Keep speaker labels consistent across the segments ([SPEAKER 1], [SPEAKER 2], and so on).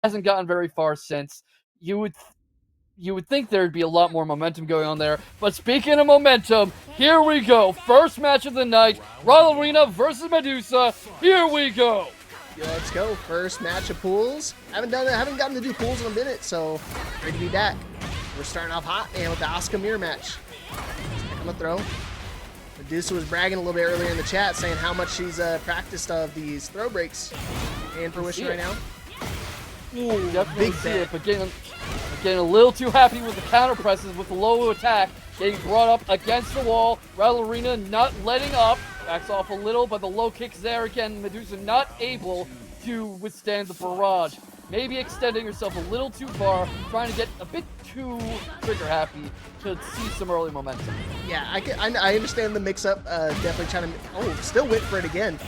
[SPEAKER 1] hasn't gotten very far since. You would think there'd be a lot more momentum going on there. But speaking of momentum, here we go. First match of the night, Ralerina versus Medusa. Here we go.
[SPEAKER 2] Yeah, let's go. First match of pools. Haven't gotten to do pools in a minute, so great to be back. We're starting off hot, man, with the Asuka mirror match. I'm gonna throw. Medusa was bragging a little bit earlier in the chat, saying how much she's practiced of these throw breaks in fruition right now.
[SPEAKER 1] Ooh, definitely see it, but getting a little too happy with the counter presses with the low attack, getting brought up against the wall. Ralerina not letting up, backs off a little, but the low kick's there again. Medusa not able to withstand the barrage. Maybe extending herself a little too far, trying to get a bit too trigger happy to see some early momentum.
[SPEAKER 2] Yeah, I understand the mix-up. Definitely trying to. Oh, still went for it again.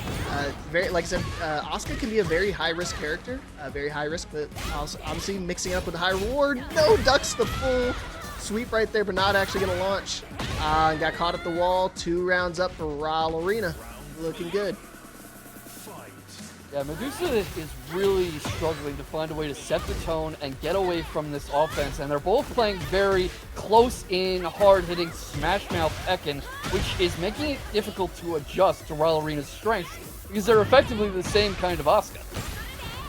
[SPEAKER 2] Very, like I said, Asuka can be a very high-risk character. Very high risk, but also obviously mixing up with a high reward. No, ducks the full sweep right there, but not actually going to launch. Got caught at the wall. 2 rounds up for Ralerina. Looking good.
[SPEAKER 1] Yeah, Medusa is really struggling to find a way to set the tone and get away from this offense, and they're both playing very close-in, hard-hitting smash-mouth Tekken, which is making it difficult to adjust to Ralerina's strengths, because they're effectively the same kind of Asuka.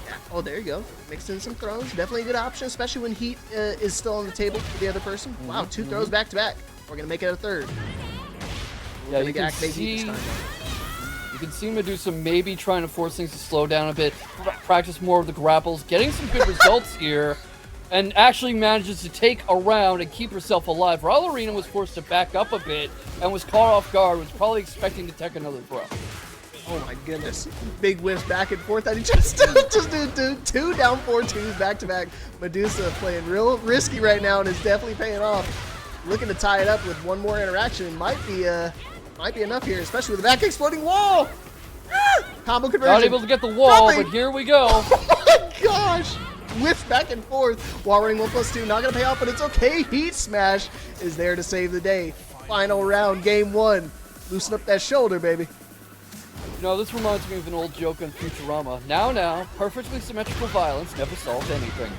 [SPEAKER 2] Yeah. Oh, there you go. Mixed in some throws. Definitely a good option, especially when heat is still on the table for the other person. Wow, 2 throws back-to-back. We're going to make it a third.
[SPEAKER 1] Yeah, you can see... You can see Medusa maybe trying to force things to slow down a bit, practice more of the grapples, getting some good results here, and actually manages to take a round and keep herself alive. Ralerina was forced to back up a bit and was caught off guard, was probably expecting to take another throw.
[SPEAKER 2] Oh my goodness. Big whiffs back and forth. I just do 2 down 4-2s back to back. Medusa playing real risky right now and is definitely paying off. Looking to tie it up with one more interaction. Might be enough here, especially with the back exploding wall. Combo conversion.
[SPEAKER 1] Not able to get the wall, but here we go.
[SPEAKER 2] Oh my gosh. Whiff back and forth. Wall running 1+2. Not going to pay off, but it's okay. Heat smash is there to save the day. Final round, game 1. Loosen up that shoulder, baby.
[SPEAKER 1] You know, this reminds me of an old joke on Futurama. Now, perfectly symmetrical violence never solves anything.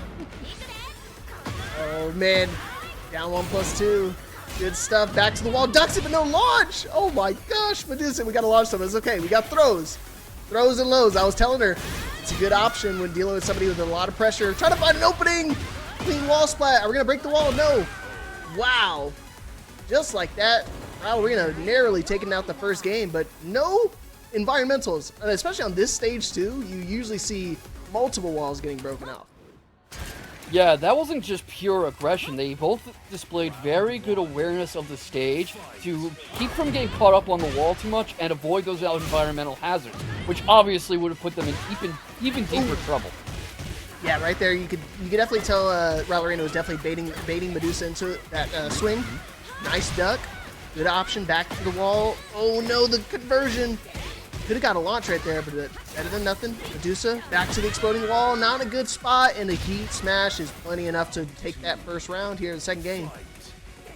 [SPEAKER 2] Oh, man. Down 1+2. Good stuff. Back to the wall. Ducks it, but no launch. Oh, my gosh. Medusa, we got to launch some. It's okay. We got throws. Throws and lows. I was telling her it's a good option when dealing with somebody with a lot of pressure. Try to find an opening. Clean wall splat. Are we going to break the wall? No. Wow. Just like that. Ralerina narrowly taking out the first game, but no environmentals. And especially on this stage, too, you usually see multiple walls getting broken out.
[SPEAKER 1] Yeah, that wasn't just pure aggression. They both displayed very good awareness of the stage to keep from getting caught up on the wall too much and avoid those environmental hazards, which obviously would have put them in even deeper trouble.
[SPEAKER 2] Yeah, right there, you could definitely tell Ralerina was definitely baiting Medusa into that swing. Nice duck. Good option, back to the wall. Oh no, the conversion. Could have got a launch right there, but better than nothing. Medusa, back to the exploding wall. Not a good spot, and the heat smash is plenty enough to take that first round here in the second game.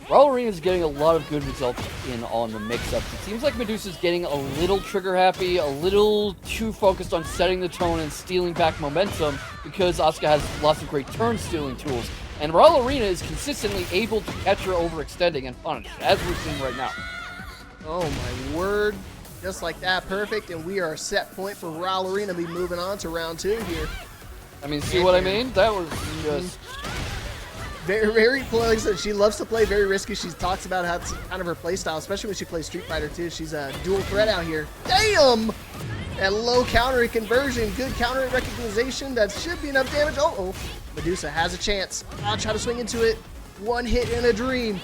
[SPEAKER 1] Ralerina is getting a lot of good results in on the mix-ups. It seems like Medusa's getting a little trigger-happy, a little too focused on setting the tone and stealing back momentum because Asuka has lots of great turn-stealing tools. And Ralerina is consistently able to catch her overextending and punish, as we're seeing right now.
[SPEAKER 2] Oh my word. Just like that, perfect, and we are a set point for Ralerina to be moving on to round 2 here.
[SPEAKER 1] I mean, see what I mean? That was just...
[SPEAKER 2] Very, very close. She loves to play very risky. She talks about how it's kind of her play style, especially when she plays Street Fighter too. She's a dual threat out here. Damn! That low counter conversion, good counter recognition. That should be enough damage. Oh, Medusa has a chance. I'll try to swing into it. One hit in a dream.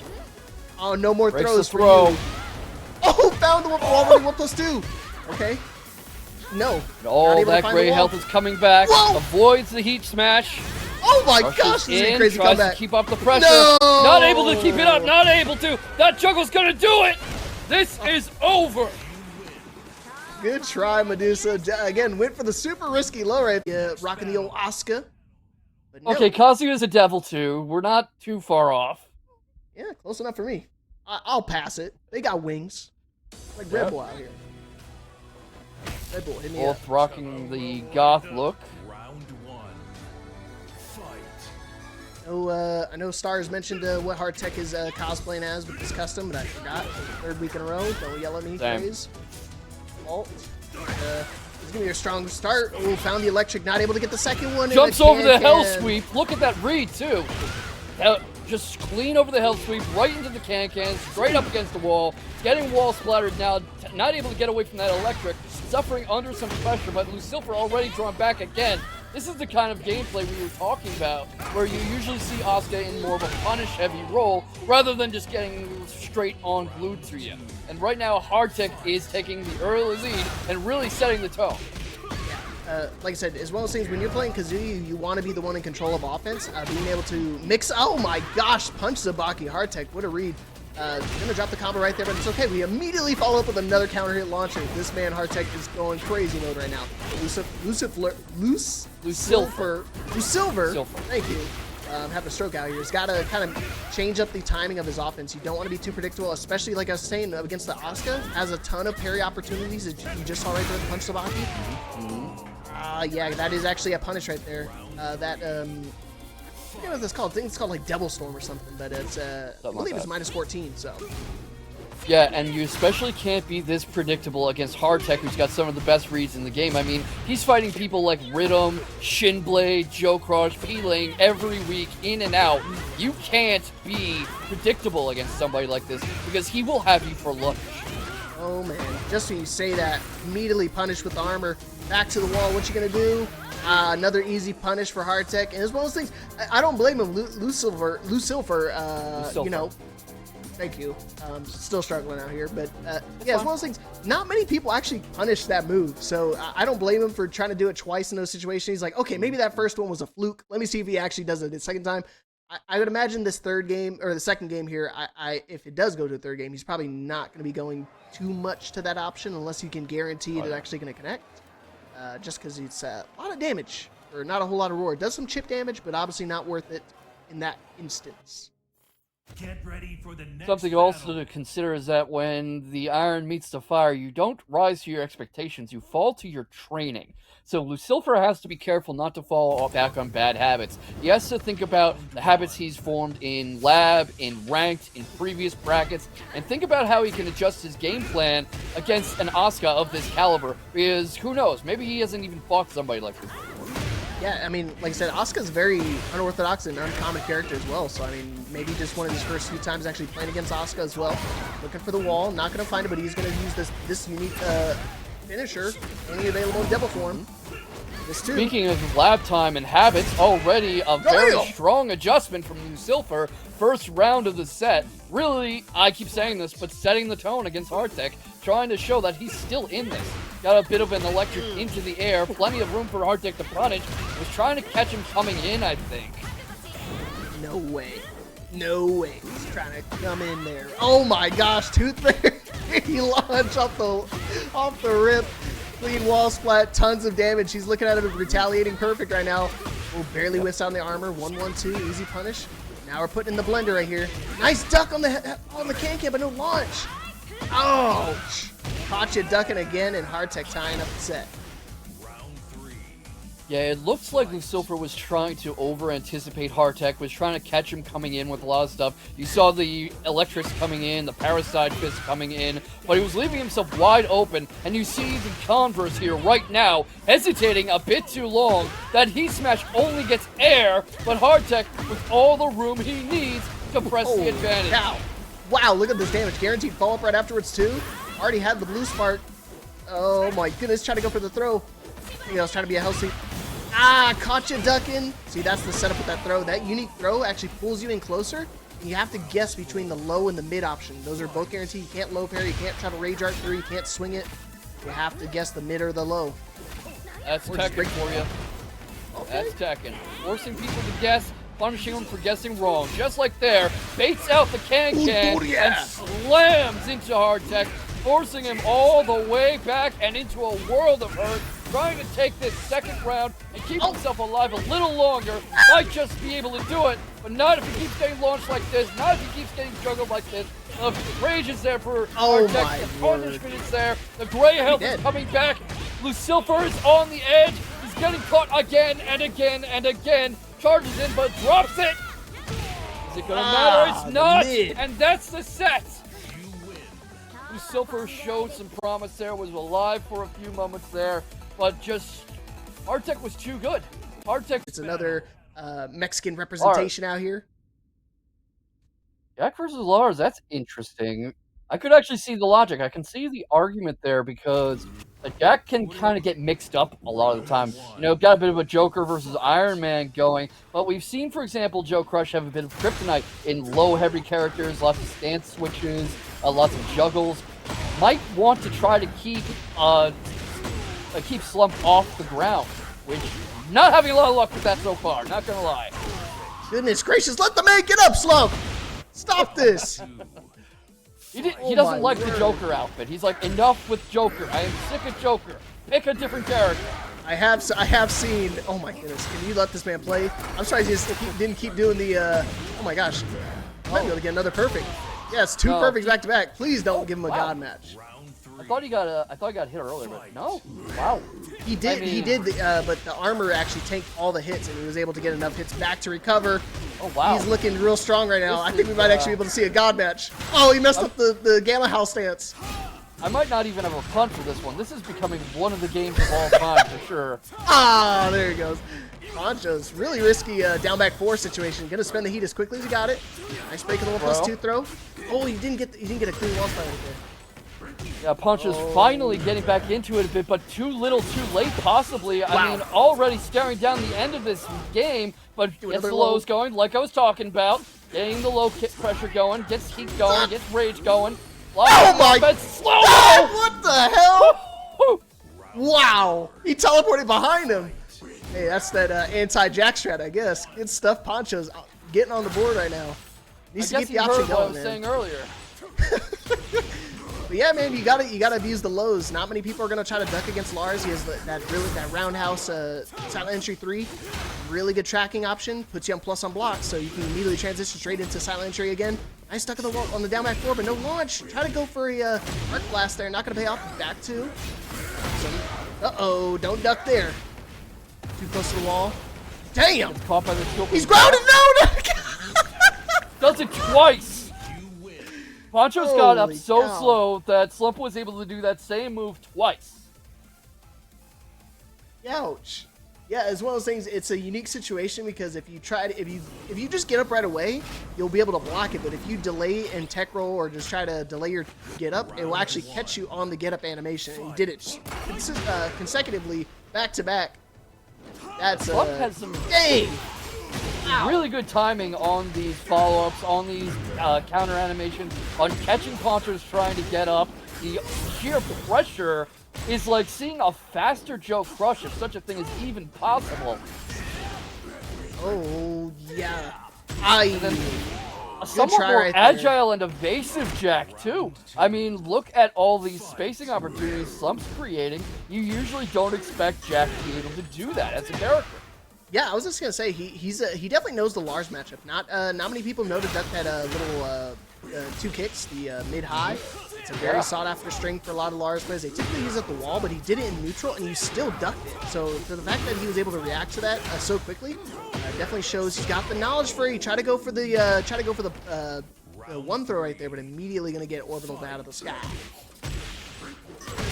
[SPEAKER 2] Oh, no more
[SPEAKER 1] Breaks
[SPEAKER 2] throws
[SPEAKER 1] the throw.
[SPEAKER 2] for you. Oh, found the wall running 1+2. Okay. No.
[SPEAKER 1] All that gray health is coming back.
[SPEAKER 2] Whoa!
[SPEAKER 1] Avoids the heat smash.
[SPEAKER 2] Oh my gosh, this is a crazy
[SPEAKER 1] tries
[SPEAKER 2] comeback.
[SPEAKER 1] To keep up the pressure.
[SPEAKER 2] No!
[SPEAKER 1] Not able to keep it up. Not able to. That juggle's gonna do it. This is over.
[SPEAKER 2] Good try, Medusa. Again, went for the super risky low right. Rocking the old Asuka. No.
[SPEAKER 1] Okay, Kazuya's a devil too. We're not too far off.
[SPEAKER 2] Yeah, close enough for me. I'll pass it. They got wings. Like Red Bull out here. Red Bull, hit me up.
[SPEAKER 1] Both rocking the goth look.
[SPEAKER 2] Oh, I know Stars mentioned what HardTekk is cosplaying as with this custom, but I forgot. Third week in a row. Don't yell at me, please. Alt. It's gonna be a strong start. Oh, found the electric. Not able to get the second one.
[SPEAKER 1] Jumps over the hell sweep. Look at that read too. Just clean over the hell sweep, right into the can, straight up against the wall. Getting wall splattered now. Not able to get away from that electric. Suffering under some pressure, but Lucilfer already drawn back again. This is the kind of gameplay we were talking about, where you usually see Asuka in more of a punish-heavy role, rather than just getting straight on glued to you. And right now, HardTekk is taking the early lead and really setting the tone.
[SPEAKER 2] Like I said, as well as things, when you're playing Kazuya, you want to be the one in control of offense. Being able to mix, oh my gosh, punch Zabaki, HardTekk, what a read. Gonna drop the combo right there, but it's okay. We immediately follow up with another counter hit launcher. This man, HardTekk, is going crazy mode right now. Lucilfer. Thank you. Having a stroke out here. He's got to kind of change up the timing of his offense. You don't want to be too predictable, especially like I was saying against the Asuka. Has a ton of parry opportunities, as you just saw right there with Punch Sabaki. Yeah, that is actually a punish right there. I forget what that's called. I think it's called like Devil Storm or something, but it's I believe it's minus 14. So.
[SPEAKER 1] Yeah, and you especially can't be this predictable against HardTekk, who's got some of the best reads in the game. I mean, he's fighting people like Rhythm, Shinblade, Joe Crush, P-Lane every week, in and out. You can't be predictable against somebody like this, because he will have you for lunch.
[SPEAKER 2] Oh man, just when you say that, immediately punish with the armor. Back to the wall, what you gonna do? Another easy punish for HardTekk. And as well as things, I don't blame him. Lucilfer, you know, thank you. Still struggling out here, but yeah, as well as things, not many people actually punish that move, so I don't blame him for trying to do it twice in those situations. He's like, okay, maybe that first one was a fluke. Let me see if he actually does it the second time. I would imagine this third game, or the second game here, if it does go to a third game, he's probably not going to be going too much to that option unless you can guarantee it's actually going to connect. Just because it's a lot of damage, or not a whole lot of reward. Does some chip damage, but obviously not worth it in that instance.
[SPEAKER 3] Get ready for the next
[SPEAKER 1] Something also to consider is that when the iron meets the fire, you don't rise to your expectations, you fall to your training. So Lucilfer has to be careful not to fall back on bad habits. He has to think about the habits he's formed in lab, in ranked, in previous brackets, and think about how he can adjust his game plan against an Asuka of this caliber, because who knows, maybe he hasn't even fought somebody like this before.
[SPEAKER 2] Yeah, I mean, like I said, Asuka's very unorthodox and uncommon character as well, so I mean, maybe just one of his first few times actually playing against Asuka as well. Looking for the wall, not going to find it, but he's going to use this unique finisher, only available in Devil form. This too.
[SPEAKER 1] Speaking of lab time and habits, already a very strong adjustment from Lucilfer. First round of the set. Really, I keep saying this, but setting the tone against HardTekk, trying to show that he's still in this. Got a bit of an electric into the air, plenty of room for HardTekk to punish. Was trying to catch him coming in, I think.
[SPEAKER 2] No way. No way. He's trying to come in there. Oh my gosh, Tooth there. He launched off the rip. Clean wall splat, tons of damage. He's looking at him retaliating perfect right now. Oh, barely whiffs on the armor. 1-1-2, easy punish. Now we're putting in the blender right here. Nice duck on the can, but no launch. Ouch. Caught you ducking again, and HardTekk tying up the set.
[SPEAKER 1] Yeah, it looks like Lucilfer was trying to over-anticipate HardTekk, was trying to catch him coming in with a lot of stuff. You saw the electrics coming in, the parasite fist coming in, but he was leaving himself wide open, and you see the converse here right now, hesitating a bit too long. That heat smash only gets air, but HardTekk with all the room he needs to press the advantage.
[SPEAKER 2] Wow, look at this damage. Guaranteed follow-up right afterwards, too. Already had the blue spark. Oh my goodness, trying to go for the throw. I was trying to be a healthy. Caught you ducking. See, that's the setup with that throw. That unique throw actually pulls you in closer. And you have to guess between the low and the mid option. Those are both guaranteed. You can't low parry. You can't try to rage art through. You can't swing it. You have to guess the mid or the low.
[SPEAKER 1] That's Tekken for you. Okay. That's Tekken. Forcing people to guess, punishing them for guessing wrong. Just like there, baits out the can and slams into HardTekk, forcing him all the way back and into a world of hurt. Trying to take this second round and keep himself alive a little longer. Might just be able to do it, but not if he keeps getting launched like this, not if he keeps getting juggled like this. The rage is there for HardTekk, the punishment is there, the gray health is coming back. Lucilfer is on the edge, he's getting caught again and again and again, charges in, but drops it. Is it gonna matter? It's not,
[SPEAKER 2] mid.
[SPEAKER 1] and that's the set. Lucilfer showed some promise there, was alive for a few moments there, but just HardTekk was too good. HardTekk.
[SPEAKER 2] It's another Mexican representation out here.
[SPEAKER 1] Jack versus Lars, that's interesting. I could actually see the logic. I can see the argument there because Jack can kind of get mixed up a lot of the time. You know, got a bit of a Joker versus Iron Man going, but we've seen, for example, Joe Crush have a bit of kryptonite in low heavy characters, lots of stance switches, lots of juggles. Might want to try to keep Slump off the ground, which not having a lot of luck with that so far, not gonna lie.
[SPEAKER 2] Goodness gracious, let the man get up, Slump! Stop this!
[SPEAKER 1] He doesn't like the Joker outfit. He's like, enough with Joker. I am sick of Joker. Pick a different character.
[SPEAKER 2] I have seen. Oh my goodness! Can you let this man play? I'm sorry, he just didn't keep doing the. Oh my gosh! I might be able to get another perfect. Yes, two perfects back to back. Please don't give him a god match.
[SPEAKER 1] I thought he got hit earlier, but no. Wow.
[SPEAKER 2] He did. He did. But the armor actually tanked all the hits, and he was able to get enough hits back to recover.
[SPEAKER 1] Oh wow.
[SPEAKER 2] He's looking real strong right now. I think we might actually be able to see a god match. Oh, he messed up the Gamma House stance.
[SPEAKER 1] I might not even have a punt for this one. This is becoming one of the games of all time for sure.
[SPEAKER 2] Ah, there he goes. Ponchozz, really risky down back 4 situation. Gonna spend the heat as quickly as he got it. Nice break of the 1+2 throw. Oh, he didn't get a clean wall spot right there.
[SPEAKER 1] Yeah, Ponchozz finally getting back into it a bit, but too little, too late, possibly. Wow. I mean, already staring down the end of this game, but gets the lows going, like I was talking about. Getting the low kick pressure going, gets heat going, gets rage going.
[SPEAKER 2] Oh my God!
[SPEAKER 1] Slow!
[SPEAKER 2] What the hell? Wow! He teleported behind him. Hey, that's that anti-Jack strat, I guess. Good stuff. Ponchozz getting on the board right now. Needs to keep the option going,
[SPEAKER 1] what I was saying earlier.
[SPEAKER 2] But yeah, man, you gotta abuse the lows. Not many people are gonna try to duck against Lars. He has that roundhouse silent entry 3, really good tracking option. Puts you on plus on blocks, so you can immediately transition straight into silent entry again. Nice stuck on the wall on the down back 4, but no launch. Try to go for a arc blast there. Not gonna pay off. Back 2. Uh-oh, don't duck there. Too close to the wall. Damn!
[SPEAKER 1] Gets caught by the shield.
[SPEAKER 2] He's grounded. No!
[SPEAKER 1] Does it twice. Ponchozz got up so
[SPEAKER 2] cow.
[SPEAKER 1] slow that Slump was able to do that same move twice.
[SPEAKER 2] Ouch. Yeah, it's one of those things. It's a unique situation because if you just get up right away, you'll be able to block it. But if you delay and tech roll or just try to delay your get up, it will actually catch you on the get up animation. And he did it consecutively, back to back. That's
[SPEAKER 1] Slump has some
[SPEAKER 2] dang.
[SPEAKER 1] really good timing on these follow-ups, on these counter animations, on catching Ponchozz trying to get up. The sheer pressure is like seeing a faster Joe Crush, if such a thing is even possible.
[SPEAKER 2] Oh, yeah.
[SPEAKER 1] A somewhat more agile and evasive Jack, too. I mean, look at all these spacing opportunities Slump's creating. You usually don't expect Jack to be able to do that as a character.
[SPEAKER 2] Yeah, I was just gonna say he definitely knows the Lars matchup. Not many people know to duck that little 2 kicks, the mid high. It's a very sought after string for a lot of Lars players. They typically use it at the wall, but he did it in neutral and he still ducked it. So for the fact that he was able to react to that so quickly, definitely shows he's got the knowledge for it. He tried to go for the 1 throw right there, but immediately gonna get orbitaled out of the sky.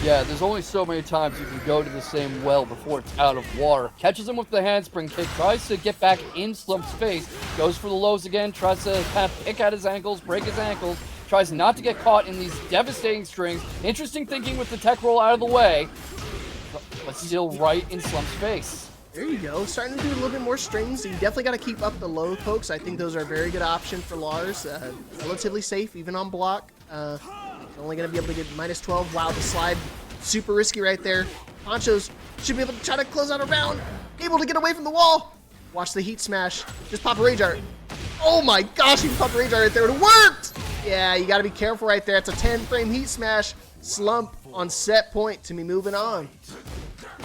[SPEAKER 1] Yeah, there's only so many times you can go to the same well before it's out of water. Catches him with the handspring kick, tries to get back in Slump's face, goes for the lows again, tries to kind of pick at his ankles, break his ankles, tries not to get caught in these devastating strings. Interesting thinking with the tech roll out of the way, but still right in Slump's face.
[SPEAKER 2] There you go. Starting to do a little bit more strings. You definitely got to keep up the low pokes. I think those are a very good option for Lars. Relatively safe, even on block. Only going to be able to get -12. Wow, the slide, super risky right there. Ponchozz should be able to try to close out a round. Able to get away from the wall. Watch the heat smash. Just pop a rage art. Oh my gosh, he popped a rage art right there. It worked! Yeah, you got to be careful right there. It's a 10-frame heat smash. Slump on set point to be moving on.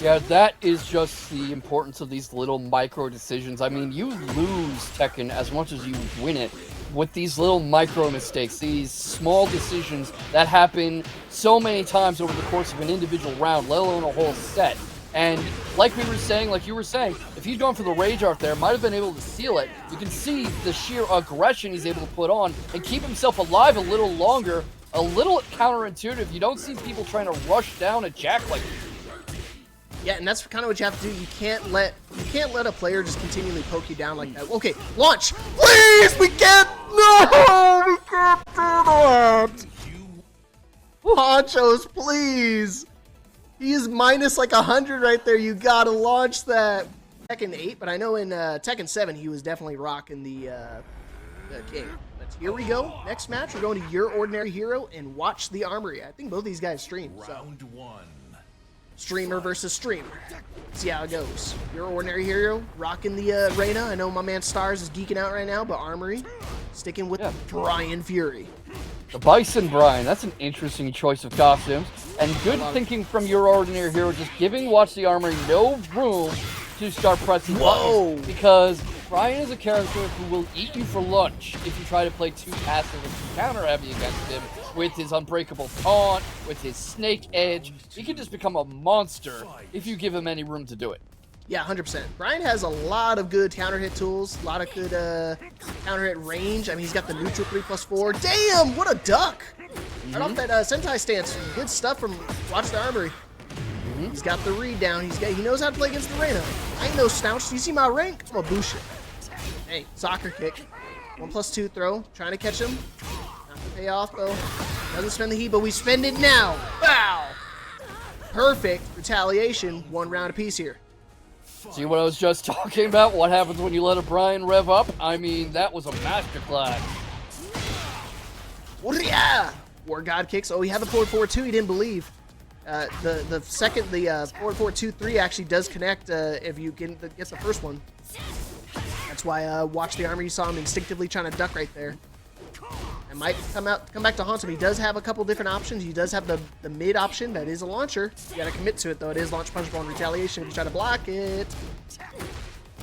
[SPEAKER 1] Yeah, that is just the importance of these little micro decisions. I mean, you lose Tekken as much as you win it with these little micro mistakes, these small decisions that happen so many times over the course of an individual round, let alone a whole set. And like we were saying, like you were saying, if he's going for the rage art there, might have been able to seal it. You can see the sheer aggression he's able to put on and keep himself alive a little longer. A little counterintuitive. You don't see people trying to rush down a Jack like this.
[SPEAKER 2] Yeah, and that's kind of what you have to do. You can't let a player just continually poke you down like that. Okay, launch, please. We can't. No, we can't do that. Ponchozz, please. He is minus like 100 right there. You gotta launch that. Tekken 8, but I know in Tekken 7 he was definitely rocking the game. But here we go. Next match, we're going to YurOrdinaryHero and WatchTheArmory. I think both these guys stream. So.
[SPEAKER 3] Round 1.
[SPEAKER 2] Streamer versus streamer. See how it goes. YurOrdinaryHero rocking the Reina. I know my man Stars is geeking out right now, but Armory sticking with Bryan Fury.
[SPEAKER 1] The Bison Bryan, that's an interesting choice of costumes. And good thinking from YurOrdinaryHero, just giving WatchTheArmory no room to start pressing buttons. Because Bryan is a character who will eat you for lunch if you try to play too passive and too counter-heavy against him with his unbreakable taunt, with his snake edge. He can just become a monster if you give him any room to do it.
[SPEAKER 2] Yeah, 100%. Bryan has a lot of good counter-hit tools, a lot of good counter-hit range. I mean, he's got the neutral 3+4. Damn, what a duck! Right off that Sentai stance. Good stuff from WatchTheArmory. He's got the read down. He knows how to play against the Reina. I ain't no slouch. Do you see my rank? I'm a bullshit. Hey, soccer kick. 1+2 throw. Trying to catch him. Not to pay off, though. Doesn't spend the heat, but we spend it now. Wow! Perfect retaliation. 1 round apiece here.
[SPEAKER 1] See what I was just talking about? What happens when you let a Bryan rev up? I mean, that was a masterclass.
[SPEAKER 2] Yeah! War God kicks. Oh, he had the forward 4-2. He didn't believe. The second, the forward 4-2-3 actually does connect if you get the first one. That's why WatchTheArmory, you saw him instinctively trying to duck right there. It might come back to haunt him. He does have a couple different options. He does have the mid option. That is a launcher. You gotta commit to it though. It is launch punchable and retaliation if you try to block it.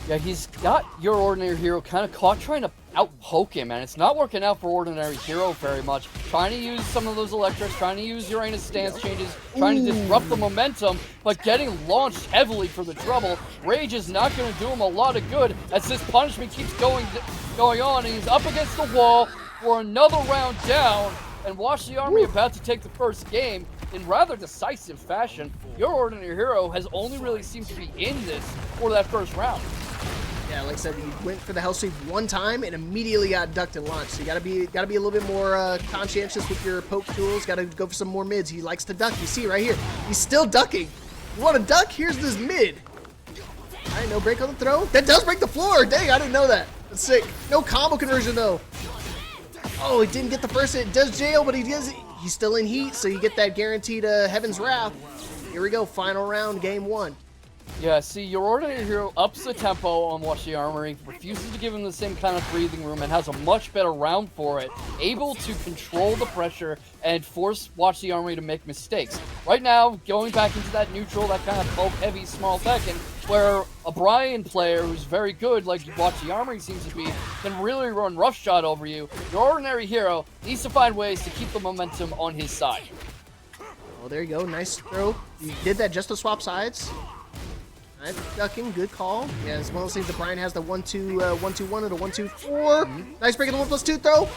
[SPEAKER 1] Yeah, he's got YurOrdinaryHero kind of caught trying to out-poke him, and it's not working out for YurOrdinaryHero very much. Trying to use some of those electrics, trying to use Reina's stance changes, trying to disrupt the momentum, but getting launched heavily for the trouble. Rage is not going to do him a lot of good as this punishment keeps going on, and he's up against the wall for another round down, and WatchTheArmory about to take the first game in rather decisive fashion. YurOrdinaryHero has only really seemed to be in this for that first round.
[SPEAKER 2] Yeah, like I said, he went for the hell sweep one time and immediately got ducked and launched. So you gotta be a little bit more conscientious with your poke tools. Gotta go for some more mids. He likes to duck. You see right here, he's still ducking. You want to duck? Here's this mid. All right, no break on the throw. That does break the floor. Dang, I didn't know that. That's sick. No combo conversion though. Oh, he didn't get the first hit. It does jail, but he's still in heat, so you get that guaranteed Heaven's Wrath. Here we go, final round, game 1.
[SPEAKER 1] Yeah, see, YurOrdinaryHero ups the tempo on WatchTheArmory, refuses to give him the same kind of breathing room, and has a much better round for it, able to control the pressure and force WatchTheArmory to make mistakes. Right now, going back into that neutral, that kind of poke-heavy small Tekken, where a Bryan player who's very good, like WatchTheArmory seems to be, can really run roughshod over you. YurOrdinaryHero needs to find ways to keep the momentum on his side.
[SPEAKER 2] Oh, there you go, nice throw. You did that just to swap sides. Ducking, good call. Yeah, it's one of those things that Bryan has the 1-2-1 or the 1-2-4. Nice break of the 1+2 throw.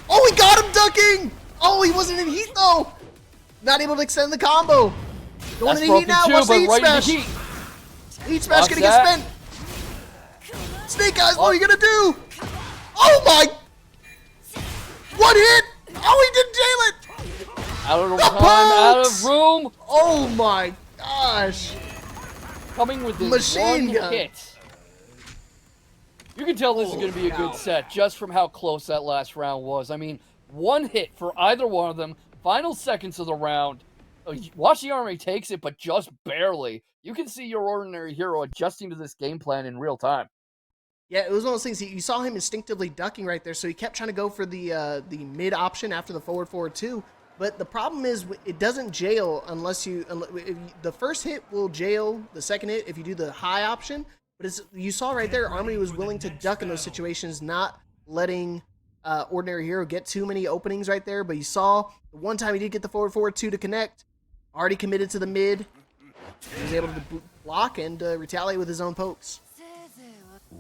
[SPEAKER 2] Oh, he got him ducking! Oh, he wasn't in heat though. Not able to extend the combo. Going in heat now. Watch the heat smash. Heat smash gonna get spent. Snake eyes, what are you gonna do? Oh my! One hit. Oh, he didn't jail it.
[SPEAKER 1] Out of time, out of room.
[SPEAKER 2] Oh my gosh.
[SPEAKER 1] Coming with this
[SPEAKER 2] machine gun
[SPEAKER 1] hit. You can tell this is going to be a good set just from how close that last round was. I mean, one hit for either one of them. Final seconds of the round. WatchTheArmory takes it, but just barely. You can see YurOrdinaryHero adjusting to this game plan in real time.
[SPEAKER 2] Yeah, it was one of those things. You saw him instinctively ducking right there, so he kept trying to go for the mid option after the forward 2. But the problem is it doesn't jail unless the first hit will jail the second hit if you do the high option. But you saw right there, Armory was willing to duck in those situations, not letting YurOrdinaryHero get too many openings right there. But you saw the one time he did get the forward 2 to connect, already committed to the mid. He was able to block and retaliate with his own pokes.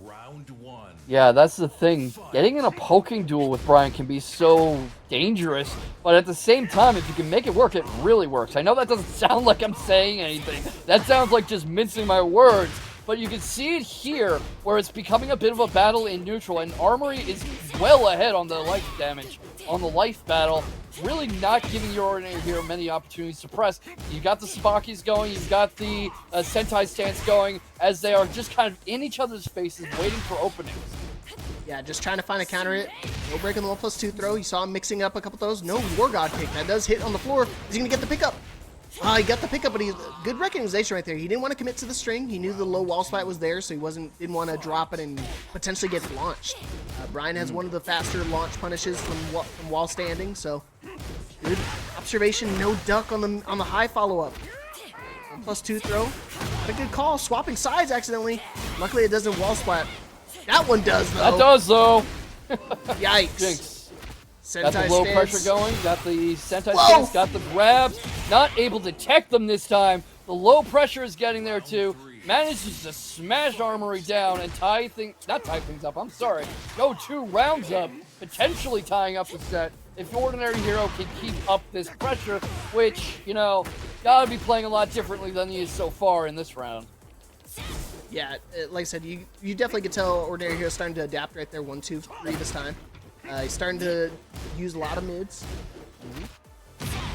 [SPEAKER 3] Round 1.
[SPEAKER 1] Yeah, that's the thing. Getting in a poking duel with Bryan can be so dangerous, but at the same time, if you can make it work, it really works. I know that doesn't sound like I'm saying anything. That sounds like just mincing my words, but you can see it here, where it's becoming a bit of a battle in neutral, and Armory is well ahead on the life damage, on the life battle, really not giving your Ordinary Hero many opportunities to press. You got the Sabakis going, you've got the Sentai stance going, as they are just kind of in each other's faces, waiting for openings.
[SPEAKER 2] Yeah, just trying to find a counter hit. No break on the 1+2 throw. You saw him mixing up a couple throws. No War God kick. That does hit on the floor. Is he going to get the pickup? He got the pickup, but he good recognition right there. He didn't want to commit to the string. He knew the low wall splat was there, so he didn't want to drop it and potentially get launched. Bryan has one of the faster launch punishes from wall standing, so good observation. No duck on the high follow up. 1+2 throw. What a good call. Swapping sides accidentally. Luckily, it doesn't wall splat. That one does though.
[SPEAKER 1] That does though.
[SPEAKER 2] Yikes.
[SPEAKER 1] Jinx.
[SPEAKER 2] Sentai
[SPEAKER 1] Got the low
[SPEAKER 2] stance.
[SPEAKER 1] pressure going, got the Sentai
[SPEAKER 2] Whoa!
[SPEAKER 1] stance, got the grabs, not able to tech them this time. The low pressure is getting there too. Manages to smash Armory down and not tie things up, I'm sorry. Go 2 rounds up, potentially tying up the set. If Ordinary Hero can keep up this pressure, which, you know, gotta be playing a lot differently than he is so far in this round.
[SPEAKER 2] Yeah, like I said, you definitely could tell Ordinary Hero starting to adapt right there. 1, 2, 3 this time. He's starting to use a lot of mids.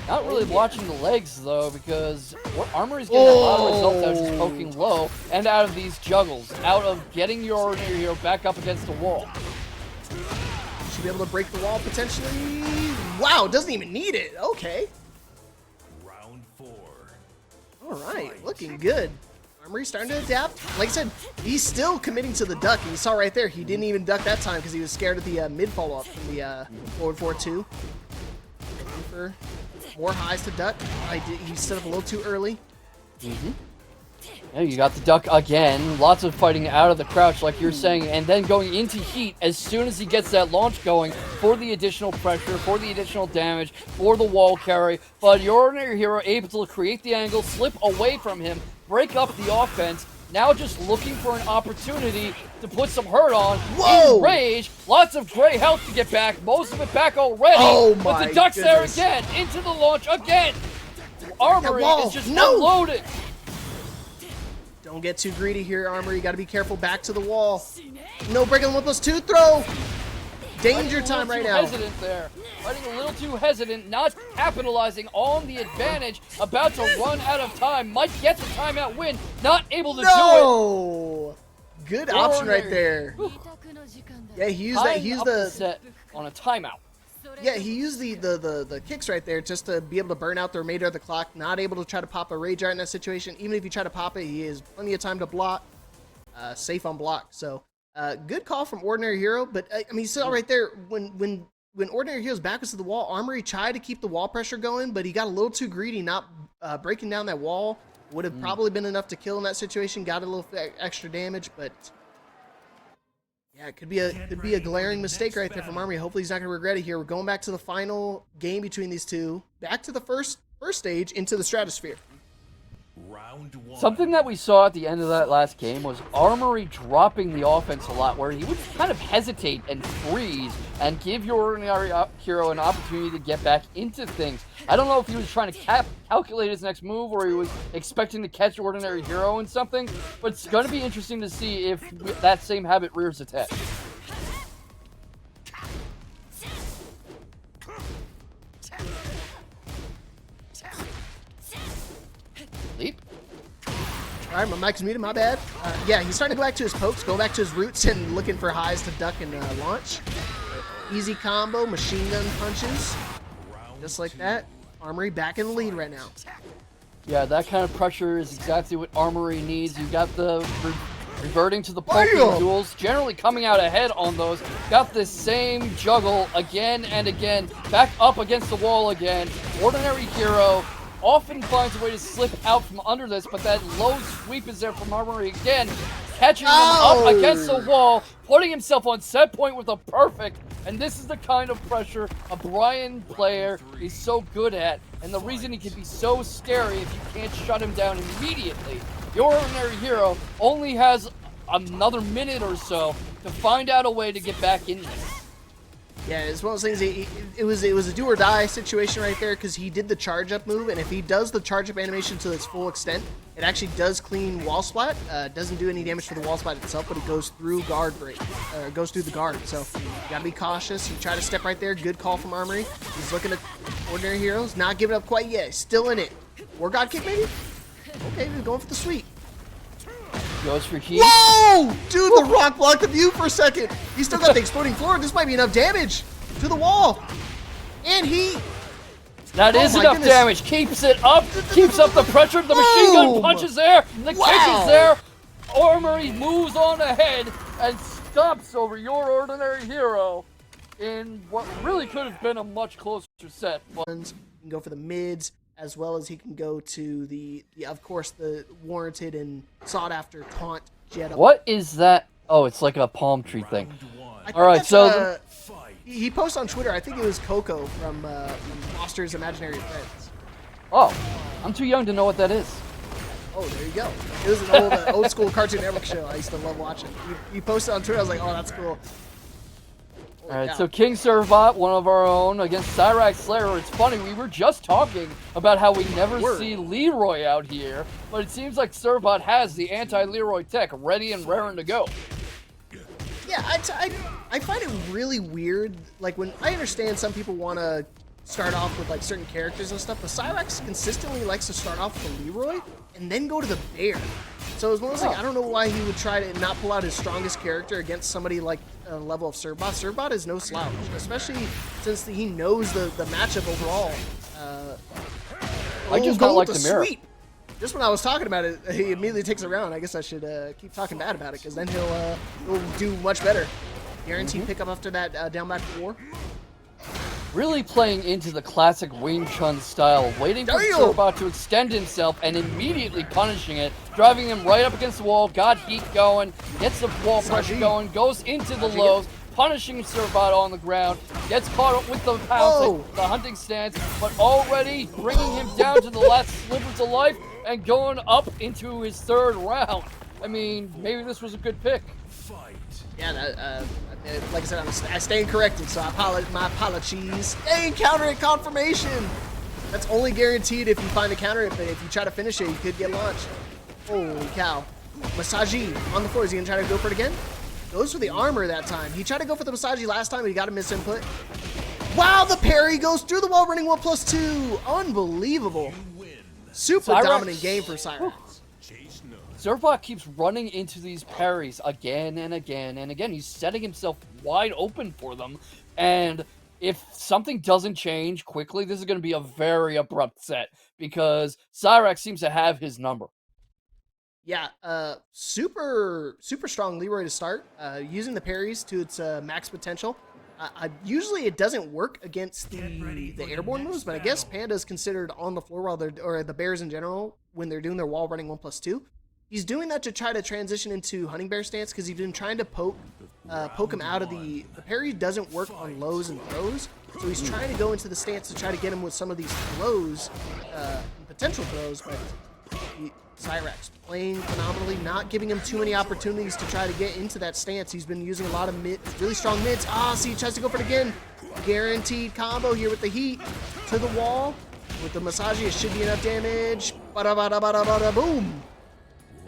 [SPEAKER 1] Not really watching the legs though, because Armory's getting a lot of results out of just poking low and out of these juggles, out of getting your Ordinary Hero back up against the wall.
[SPEAKER 2] Should be able to break the wall potentially. Wow, doesn't even need it. Okay.
[SPEAKER 3] Round 4.
[SPEAKER 2] All right, looking good. Armory's starting to adapt. Like I said, he's still committing to the duck. And you saw right there, he didn't even duck that time because he was scared of the mid follow-up from the forward 4-2. Looking for more highs to duck. He stood up a little too early.
[SPEAKER 1] Yeah, you got the duck again. Lots of fighting out of the crouch, like you're saying, and then going into heat as soon as he gets that launch going for the additional pressure, for the additional damage, for the wall carry. But your Ordinary Hero able to create the angle, slip away from him, break up the offense. Now just looking for an opportunity to put some hurt on.
[SPEAKER 2] Whoa!
[SPEAKER 1] In rage, lots of gray health to get back, most of it back already.
[SPEAKER 2] Oh
[SPEAKER 1] but
[SPEAKER 2] my
[SPEAKER 1] the duck's
[SPEAKER 2] goodness.
[SPEAKER 1] there again, into the launch again. Armory
[SPEAKER 2] wall.
[SPEAKER 1] is just
[SPEAKER 2] No!
[SPEAKER 1] unloaded.
[SPEAKER 2] Don't get too greedy here, Armory. You got to be careful. Back to the wall. No break on the 1+2 throw. Danger time right now.
[SPEAKER 1] Hesitant there. Fighting a little too hesitant, not capitalizing on the advantage. About to run out of time. Might get the timeout win. Not able to do
[SPEAKER 2] No! Good option right there.
[SPEAKER 1] it.
[SPEAKER 2] Yeah, he used
[SPEAKER 1] Tying
[SPEAKER 2] the
[SPEAKER 1] up the set on a timeout.
[SPEAKER 2] Yeah, he used the kicks right there just to be able to burn out the remainder of the clock. Not able to try to pop a Rage Art in that situation. Even if you try to pop it, he has plenty of time to block. Safe on block. So, good call from Ordinary Hero. But, I mean, you saw right there, when Ordinary Hero's back was to the wall, Armory tried to keep the wall pressure going, but he got a little too greedy, not breaking down that wall. Would have probably been enough to kill in that situation. Got a little extra damage, but... yeah, it could be a glaring mistake right there from Armory. Hopefully he's not going to regret it here. We're going back to the final game between these two. Back to the first stage into the Stratosphere.
[SPEAKER 3] Round 1.
[SPEAKER 1] Something that we saw at the end of that last game was Armory dropping the offense a lot, where he would kind of hesitate and freeze and give your Ordinary Hero an opportunity to get back into things. I don't know if he was trying to calculate his next move or he was expecting to catch Ordinary Hero in something, but it's going to be interesting to see if that same habit rears its head. Leap.
[SPEAKER 2] All right, my mic's muted, my bad. Yeah, he's starting to go back to his pokes, go back to his roots, and looking for highs to duck and launch. Easy combo, machine gun punches. Just like that. Armory back in the lead right now.
[SPEAKER 1] Yeah, that kind of pressure is exactly what Armory needs. You got the reverting to the poking
[SPEAKER 2] Bam!
[SPEAKER 1] duels, generally coming out ahead on those. Got this same juggle again and again, back up against the wall again. Ordinary Hero often finds a way to slip out from under this, but that low sweep is there from Armory again. catching him up against the wall, putting himself on set point with a perfect. And this is the kind of pressure a Bryan player is so good at, and the reason he can be so scary if you can't shut him down immediately. Your Ordinary Hero only has another minute or so to find out a way to get back in this.
[SPEAKER 2] Yeah, it's one of those things. It was a do or die situation right there because he did the charge up move, and if he does the charge up animation to its full extent, it actually does clean wall splat. Doesn't do any damage to the wall splat itself, but it goes through guard break, goes through the guard. So you gotta be cautious. You try to step right there. Good call from Armory. He's looking at Ordinary Heroes, not giving up quite yet. Still in it. War God kick maybe? Okay, he's going for the sweep.
[SPEAKER 1] Goes for heat.
[SPEAKER 2] Whoa! Dude, the rock blocked the view for a second. He's still got the exploding floor. This might be enough damage to the wall. And he...
[SPEAKER 1] That is enough damage. Keeps it up. Keeps up the pressure. The machine gun punch is there. The kick is there. Armory moves on ahead and stomps over Your Ordinary Hero in what really could have been a much closer set. But
[SPEAKER 2] you can go for the mids, as well as he can go to the of course, the warranted and sought-after taunt jet.
[SPEAKER 1] What is that? Oh, it's like a palm tree thing.
[SPEAKER 2] All
[SPEAKER 1] right, so
[SPEAKER 2] he posted on Twitter. I think it was Coco from Foster's Imaginary Friends.
[SPEAKER 1] Oh, I'm too young to know what that is.
[SPEAKER 2] Oh, there you go. It was an old school Cartoon Network show I used to love watching. He posted on Twitter. I was like, oh, that's cool.
[SPEAKER 1] Alright, so King Servbot, one of our own, against SyraxSlayer. It's funny, we were just talking about how we never see Leroy out here, but it seems like Servbot has the anti-Leroy tech ready and raring to go.
[SPEAKER 2] Yeah, I find it really weird. Like, when I understand some people want to start off with like certain characters and stuff, but Syrax consistently likes to start off with the Leroy and then go to the bear. So it's one of those things, I don't know why he would try to not pull out his strongest character against somebody like a level of Servbot. Servbot is no slouch, especially since he knows the matchup overall.
[SPEAKER 1] I just don't like the mirror.
[SPEAKER 2] Sweep. Just when I was talking about it, he immediately takes it around. I guess I should keep talking bad about it, because then he'll do much better. Guaranteed pickup after that down back 4.
[SPEAKER 1] Really playing into the classic Wing Chun style, waiting for Servbot to extend himself and immediately punishing it, driving him right up against the wall, got heat going, gets the wall pressure going, goes into the lows, punishing Servbot on the ground, gets caught up with the pouncing, the hunting stance, but already bringing him down to the last slivers of life and going up into his 3rd round. I mean, maybe this was a good pick.
[SPEAKER 2] Yeah, like I said, I stand corrected, so my apologies. Hey, counter hit confirmation! That's only guaranteed if you find the counter hit, but if you try to finish it, you could get launched. Holy cow. Massagey on the floor. Is he going to try to go for it again? Goes for the armor that time. He tried to go for the Massagey last time, but he got a misinput. Wow, the parry goes through the wall, running 1+2. Unbelievable. Super dominant game for Syrax.
[SPEAKER 1] Servbot keeps running into these parries again and again and again. He's setting himself wide open for them. And if something doesn't change quickly, this is going to be a very abrupt set, because Syrax seems to have his number.
[SPEAKER 2] Yeah, super strong Leroy to start. Using the parries to its max potential. Usually it doesn't work against the airborne moves, but I guess Panda is considered on the floor while or the bears in general, when they're doing their wall running 1+2. He's doing that to try to transition into hunting bear stance, because he's been trying to poke him out of the parry doesn't work on lows and throws, so he's trying to go into the stance to try to get him with some of these throws, potential throws, but Syrax playing phenomenally, not giving him too many opportunities to try to get into that stance. He's been using a lot of really strong mids. See, he tries to go for it again. Guaranteed combo here with the heat to the wall. With the Massagey, it should be enough damage. Bada boom.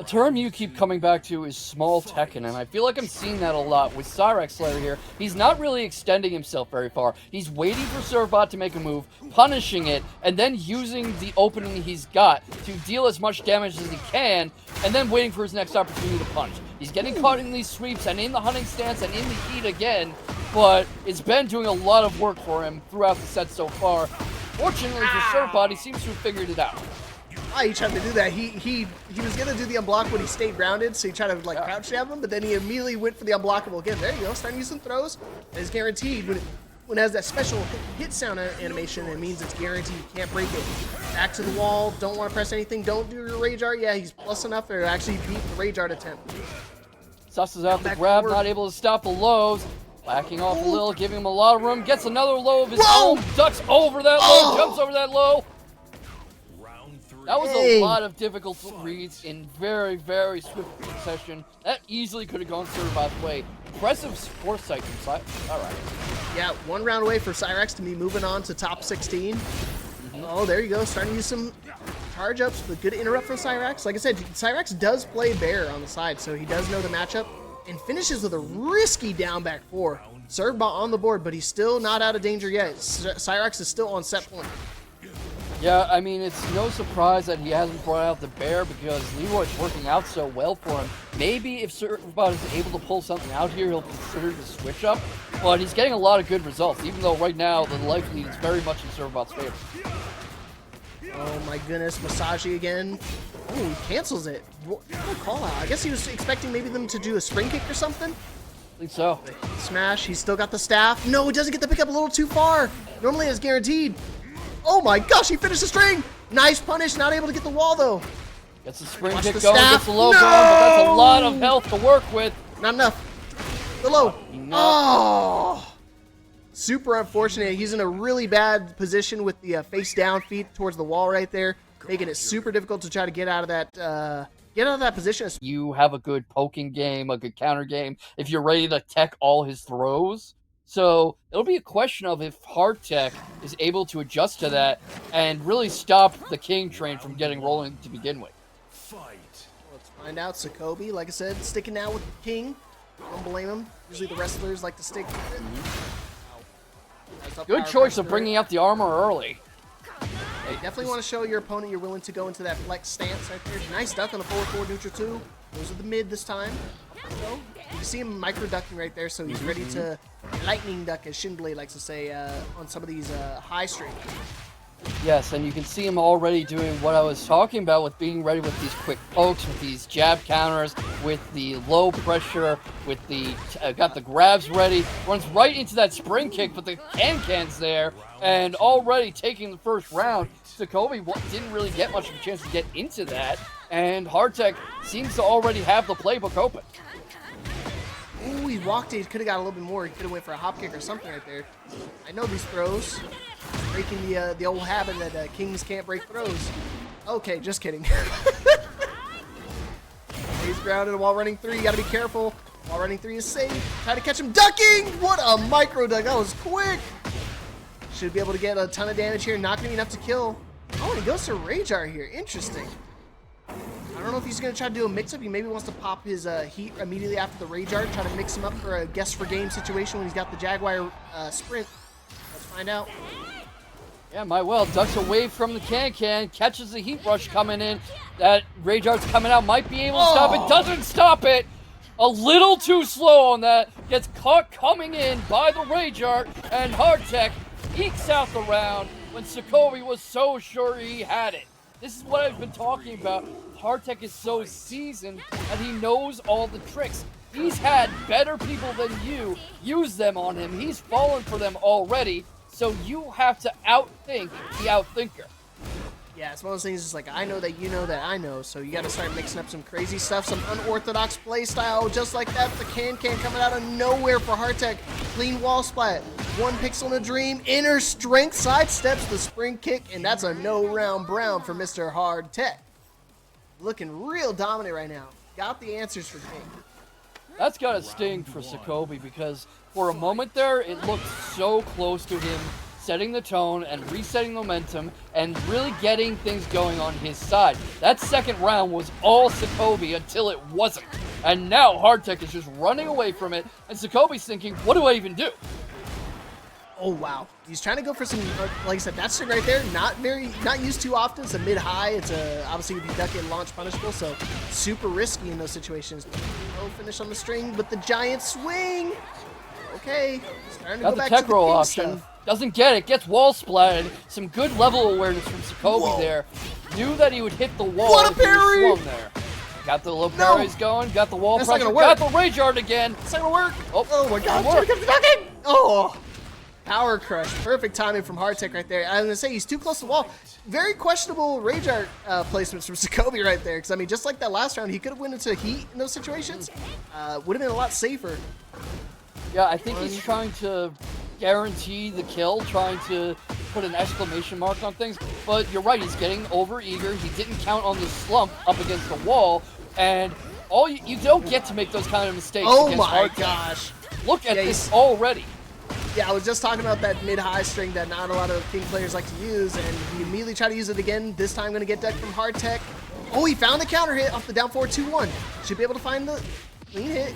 [SPEAKER 1] A term you keep coming back to is small Tekken, and I feel like I'm seeing that a lot with SyraxSlayer here. He's not really extending himself very far. He's waiting for Servbot to make a move, punishing it, and then using the opening he's got to deal as much damage as he can, and then waiting for his next opportunity to punch. He's getting caught in these sweeps and in the hunting stance and in the heat again, but it's been doing a lot of work for him throughout the set so far. Fortunately for Servbot, he seems to have figured it out.
[SPEAKER 2] He tried to do that. He was gonna do the unblock when he stayed grounded, so he tried to like crouch jab him, but then he immediately went for the unblockable again. There you go, starting to use some throws. It's guaranteed when it has that special hit sound animation, it means it's guaranteed. You can't break it. Back to the wall. Don't want to press anything. Don't do your rage art. Yeah, he's plus enough to actually beat the rage art attempt.
[SPEAKER 1] Susses out the
[SPEAKER 2] Back
[SPEAKER 1] grab,
[SPEAKER 2] forward.
[SPEAKER 1] not able to stop the lows. Backing off a little, giving him a lot of room. Gets another low of his
[SPEAKER 2] Whoa!
[SPEAKER 1] own. Ducks over that
[SPEAKER 2] Oh!
[SPEAKER 1] low, jumps over that low.
[SPEAKER 3] Round 3.
[SPEAKER 1] That was
[SPEAKER 2] Dang.
[SPEAKER 1] a lot of difficult reads in very, very swift succession. That easily could have gone Certified's way. Impressive foresight from Side. All right.
[SPEAKER 2] Yeah, 1 round away for Syrax to be moving on to top 16. Oh, there you go. Starting to use some charge ups, but good interrupt from Syrax. Like I said, Syrax does play bear on the side, so he does know the matchup and finishes with a risky down back 4. Serve ball on the board, but he's still not out of danger yet. Syrax is still on set point.
[SPEAKER 1] Yeah, I mean, it's no surprise that he hasn't brought out the bear because Leroy's working out so well for him. Maybe if Certified is able to pull something out here, he'll consider the switch up. But he's getting a lot of good results, even though right now the life lead is very much in Certified's favor.
[SPEAKER 2] Oh my goodness, Massagey again. Oh, he cancels it. What a call out. I guess he was expecting maybe them to do a spring kick or something.
[SPEAKER 1] I think so.
[SPEAKER 2] Smash, he's still got the staff. No, he doesn't get the pickup a little too far. Normally it's guaranteed. Oh my gosh, he finished the string. Nice punish, not able to get the wall though.
[SPEAKER 1] Gets the spring
[SPEAKER 2] Watch
[SPEAKER 1] kick
[SPEAKER 2] the
[SPEAKER 1] going,
[SPEAKER 2] staff.
[SPEAKER 1] gets the low
[SPEAKER 2] No!
[SPEAKER 1] going, but that's a lot of health to work with.
[SPEAKER 2] Not enough. The low. Oh. Super unfortunate. He's in a really bad position with the face down feet towards the wall right there, making it super difficult to try to get out of that position.
[SPEAKER 1] You have a good poking game, a good counter game, if you're ready to tech all his throws. So it'll be a question of if HardTekk is able to adjust to that and really stop the King train from getting rolling to begin with.
[SPEAKER 3] Fight.
[SPEAKER 2] Let's find out. Sicoby, like I said, sticking now with the King. Don't blame him. Usually the wrestlers like to stick with it. Nice up
[SPEAKER 1] Good
[SPEAKER 2] power
[SPEAKER 1] choice
[SPEAKER 2] pressure.
[SPEAKER 1] of bringing out the armor early.
[SPEAKER 2] Hey, definitely want to show your opponent you're willing to go into that flex stance right there. Nice duck on the forward neutral too. Those are the mid this time. Up and go. You can see him micro ducking right there, so he's ready to lightning duck, as Shinblade likes to say, on some of these high strings.
[SPEAKER 1] Yes, and you can see him already doing what I was talking about with being ready with these quick pokes, with these jab counters, with the low pressure, with the got the grabs ready. Runs right into that spring kick, but the can's there, and already taking the first round. Sicoby didn't really get much of a chance to get into that, and HardTekk seems to already have the playbook open.
[SPEAKER 2] Ooh, he walked it. He could have got a little bit more. He could have went for a hop kick or something right there. I know these throws. Breaking the old habit that kings can't break throws. Okay, just kidding. He's grounded while running 3. You got to be careful. While running 3 is safe. Try to catch him ducking. What a micro duck. That was quick. Should be able to get a ton of damage here. Not going to be enough to kill. Oh, and he goes to Rage Art here. Interesting. I don't know if he's going to try to do a mix-up. He maybe wants to pop his heat immediately after the Rage Art. Try to mix him up for a guess for game situation when he's got the Jaguar sprint. Let's find out.
[SPEAKER 1] Yeah, might well. Ducks away from the can, catches the heat rush coming in. That Rage Art's coming out, might be able to stop it, doesn't stop it. A little too slow on that. Gets caught coming in by the Rage Art, and HardTekk ekes out the round when Sicoby was so sure he had it. This is what I've been talking about. HardTekk is so seasoned and he knows all the tricks. He's had better people than you use them on him. He's fallen for them already. So you have to outthink the outthinker.
[SPEAKER 2] Yeah, it's one of those things. It's like, I know that you know that I know, so you got to start mixing up some crazy stuff, some unorthodox play style, just like that. The can coming out of nowhere for HardTekk. Clean wall splat, 1 pixel in a dream, inner strength, sidesteps the spring kick, and that's a no round brown for Mr. HardTekk. Looking real dominant right now. Got the answers for King.
[SPEAKER 1] That's gotta sting for Sicoby because for a moment there, it looked so close to him setting the tone and resetting momentum and really getting things going on his side. That second round was all Sicoby until it wasn't. And now HardTekk is just running away from it, and Sicoby's thinking, what do I even do?
[SPEAKER 2] Oh, wow. He's trying to go for some, like I said, that string right there, not used too often. It's a mid-high. It's obviously if you duck it, launch punishable, so super risky in those situations. Oh, finish on the string with the giant swing. Okay. Starting to
[SPEAKER 1] Got
[SPEAKER 2] go
[SPEAKER 1] the
[SPEAKER 2] back
[SPEAKER 1] tech
[SPEAKER 2] to the
[SPEAKER 1] roll
[SPEAKER 2] king
[SPEAKER 1] option.
[SPEAKER 2] stuff.
[SPEAKER 1] Doesn't get it. Gets wall splatted. Some good level awareness from Sicoby there. Knew that he would hit the wall
[SPEAKER 2] What a
[SPEAKER 1] if he
[SPEAKER 2] parry!
[SPEAKER 1] swung there. Got the low parries going. Got the wall
[SPEAKER 2] That's not
[SPEAKER 1] pressure.
[SPEAKER 2] gonna work.
[SPEAKER 1] Got the Rage Art again.
[SPEAKER 2] It's not gonna work.
[SPEAKER 1] Oh,
[SPEAKER 2] Oh my god,
[SPEAKER 1] didn't work.
[SPEAKER 2] here comes the ducking. Oh. Power crush. Perfect timing from HardTekk right there. I was going to say, he's too close to the wall. Very questionable rage art placements from Sicoby right there. Because, I mean, just like that last round, he could have went into heat in those situations. Would have been a lot safer.
[SPEAKER 1] Yeah, I think he's trying to guarantee the kill, trying to put an exclamation mark on things. But you're right, he's getting over-eager. He didn't count on the slump up against the wall. And all you don't get to make those kind of mistakes against HardTekk.
[SPEAKER 2] Gosh.
[SPEAKER 1] Look at this already.
[SPEAKER 2] Yeah, I was just talking about that mid-high string that not a lot of King players like to use, and he immediately tried to use it again. This time going to get decked from HardTekk. Oh, he found the counter hit off the down forward 2-1. Should be able to find the clean hit.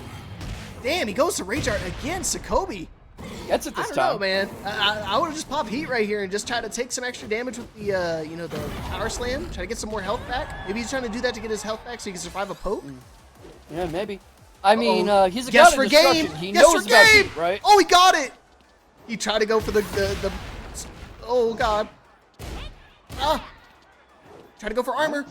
[SPEAKER 2] Damn, he goes to rage art again, Sicoby.
[SPEAKER 1] Gets it this time.
[SPEAKER 2] I don't know, man. I would have just popped heat right here and just tried to take some extra damage with the, the power slam. Try to get some more health back. Maybe he's trying to do that to get his health back so he can survive a poke.
[SPEAKER 1] Yeah, maybe. I mean, he's a
[SPEAKER 2] guess
[SPEAKER 1] god
[SPEAKER 2] for
[SPEAKER 1] of
[SPEAKER 2] game.
[SPEAKER 1] destruction. He
[SPEAKER 2] Guess
[SPEAKER 1] knows
[SPEAKER 2] for
[SPEAKER 1] about
[SPEAKER 2] game.
[SPEAKER 1] heat, right?
[SPEAKER 2] Oh, he got it. He tried to go for the oh god. Try to go for armor.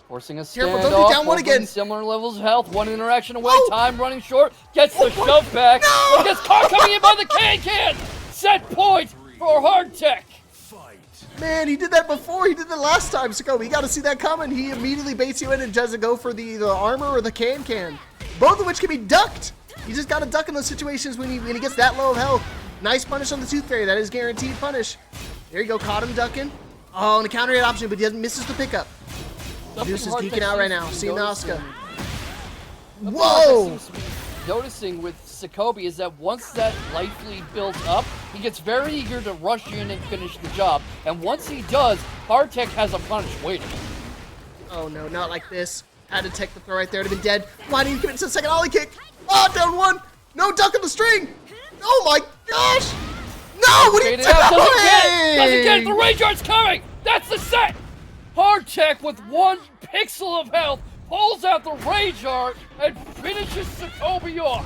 [SPEAKER 1] Forcing a
[SPEAKER 2] Careful,
[SPEAKER 1] standoff.
[SPEAKER 2] don't do down one again.
[SPEAKER 1] Similar levels of health. One interaction away.
[SPEAKER 2] Oh.
[SPEAKER 1] Time running short. Gets the shove back.
[SPEAKER 2] No.
[SPEAKER 1] But gets caught coming in by the can. Set point for HardTekk.
[SPEAKER 2] Man, he did that before. He did that last time, Sicoby. You got to see that coming. He immediately baits you in and doesn't go for the armor or the can. Both of which can be ducked. You just got to duck in those situations when he gets that low of health. Nice punish on the Tooth Fairy. That is guaranteed punish. There you go. Caught him ducking. Oh, and a counter hit option, but he misses the pickup. Medusa's geeking out right now. Seeing Asuka. Whoa!
[SPEAKER 1] Noticing with Sicoby is that once that life lead builds up, he gets very eager to rush in and finish the job. And once he does, HardTekk has a punish waiting.
[SPEAKER 2] Oh no, not like this. Had to take the throw right there. It'd have been dead. Why didn't he commit to the second ollie kick? Oh, down one. No duck on the string. Oh my gosh. No, what are you doing?
[SPEAKER 1] Doesn't get it. The rage art's coming. That's the set. HardTekk with 1 pixel of health pulls out the rage art and finishes Sicoby off.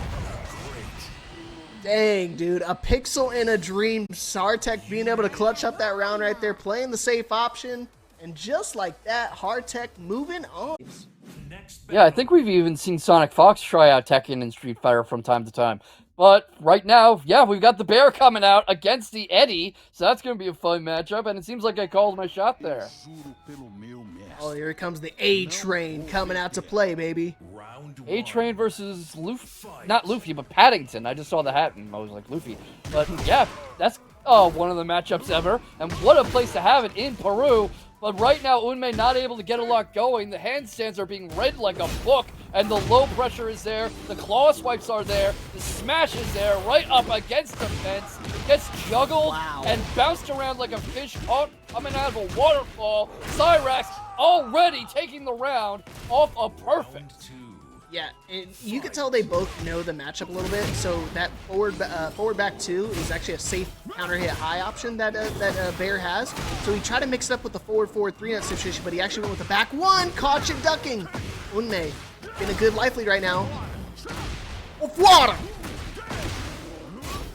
[SPEAKER 2] Dang, dude. A pixel in a dream. HardTekk being able to clutch up that round right there, playing the safe option. And just like that, HardTekk moving on.
[SPEAKER 1] Yeah, I think we've even seen Sonic Fox try out Tekken and Street Fighter from time to time. But right now, yeah, we've got the bear coming out against the Eddy, so that's going to be a fun matchup, and it seems like I called my shot there.
[SPEAKER 2] Oh, here comes the A-Train coming out to play, baby.
[SPEAKER 1] A-Train versus Luffy, not Luffy, but Paddington. I just saw the hat and I was like, Luffy. But yeah, that's one of the matchups ever, and what a place to have it in Peru. But right now, Unmei not able to get a lot going. The handstands are being read like a book, and the low pressure is there. The claw swipes are there. The smash is there, right up against the fence. Gets juggled and bounced around like a fish caught coming out of a waterfall. Syrax already taking the round off a perfect.
[SPEAKER 2] Yeah, and you can tell they both know the matchup a little bit, so that forward back 2 is actually a safe counter hit high option that Bear has. So he tried to mix it up with the forward 3 in that situation, but he actually went with the back 1, caught you ducking. Unmei in a good life lead right now. Oh, water!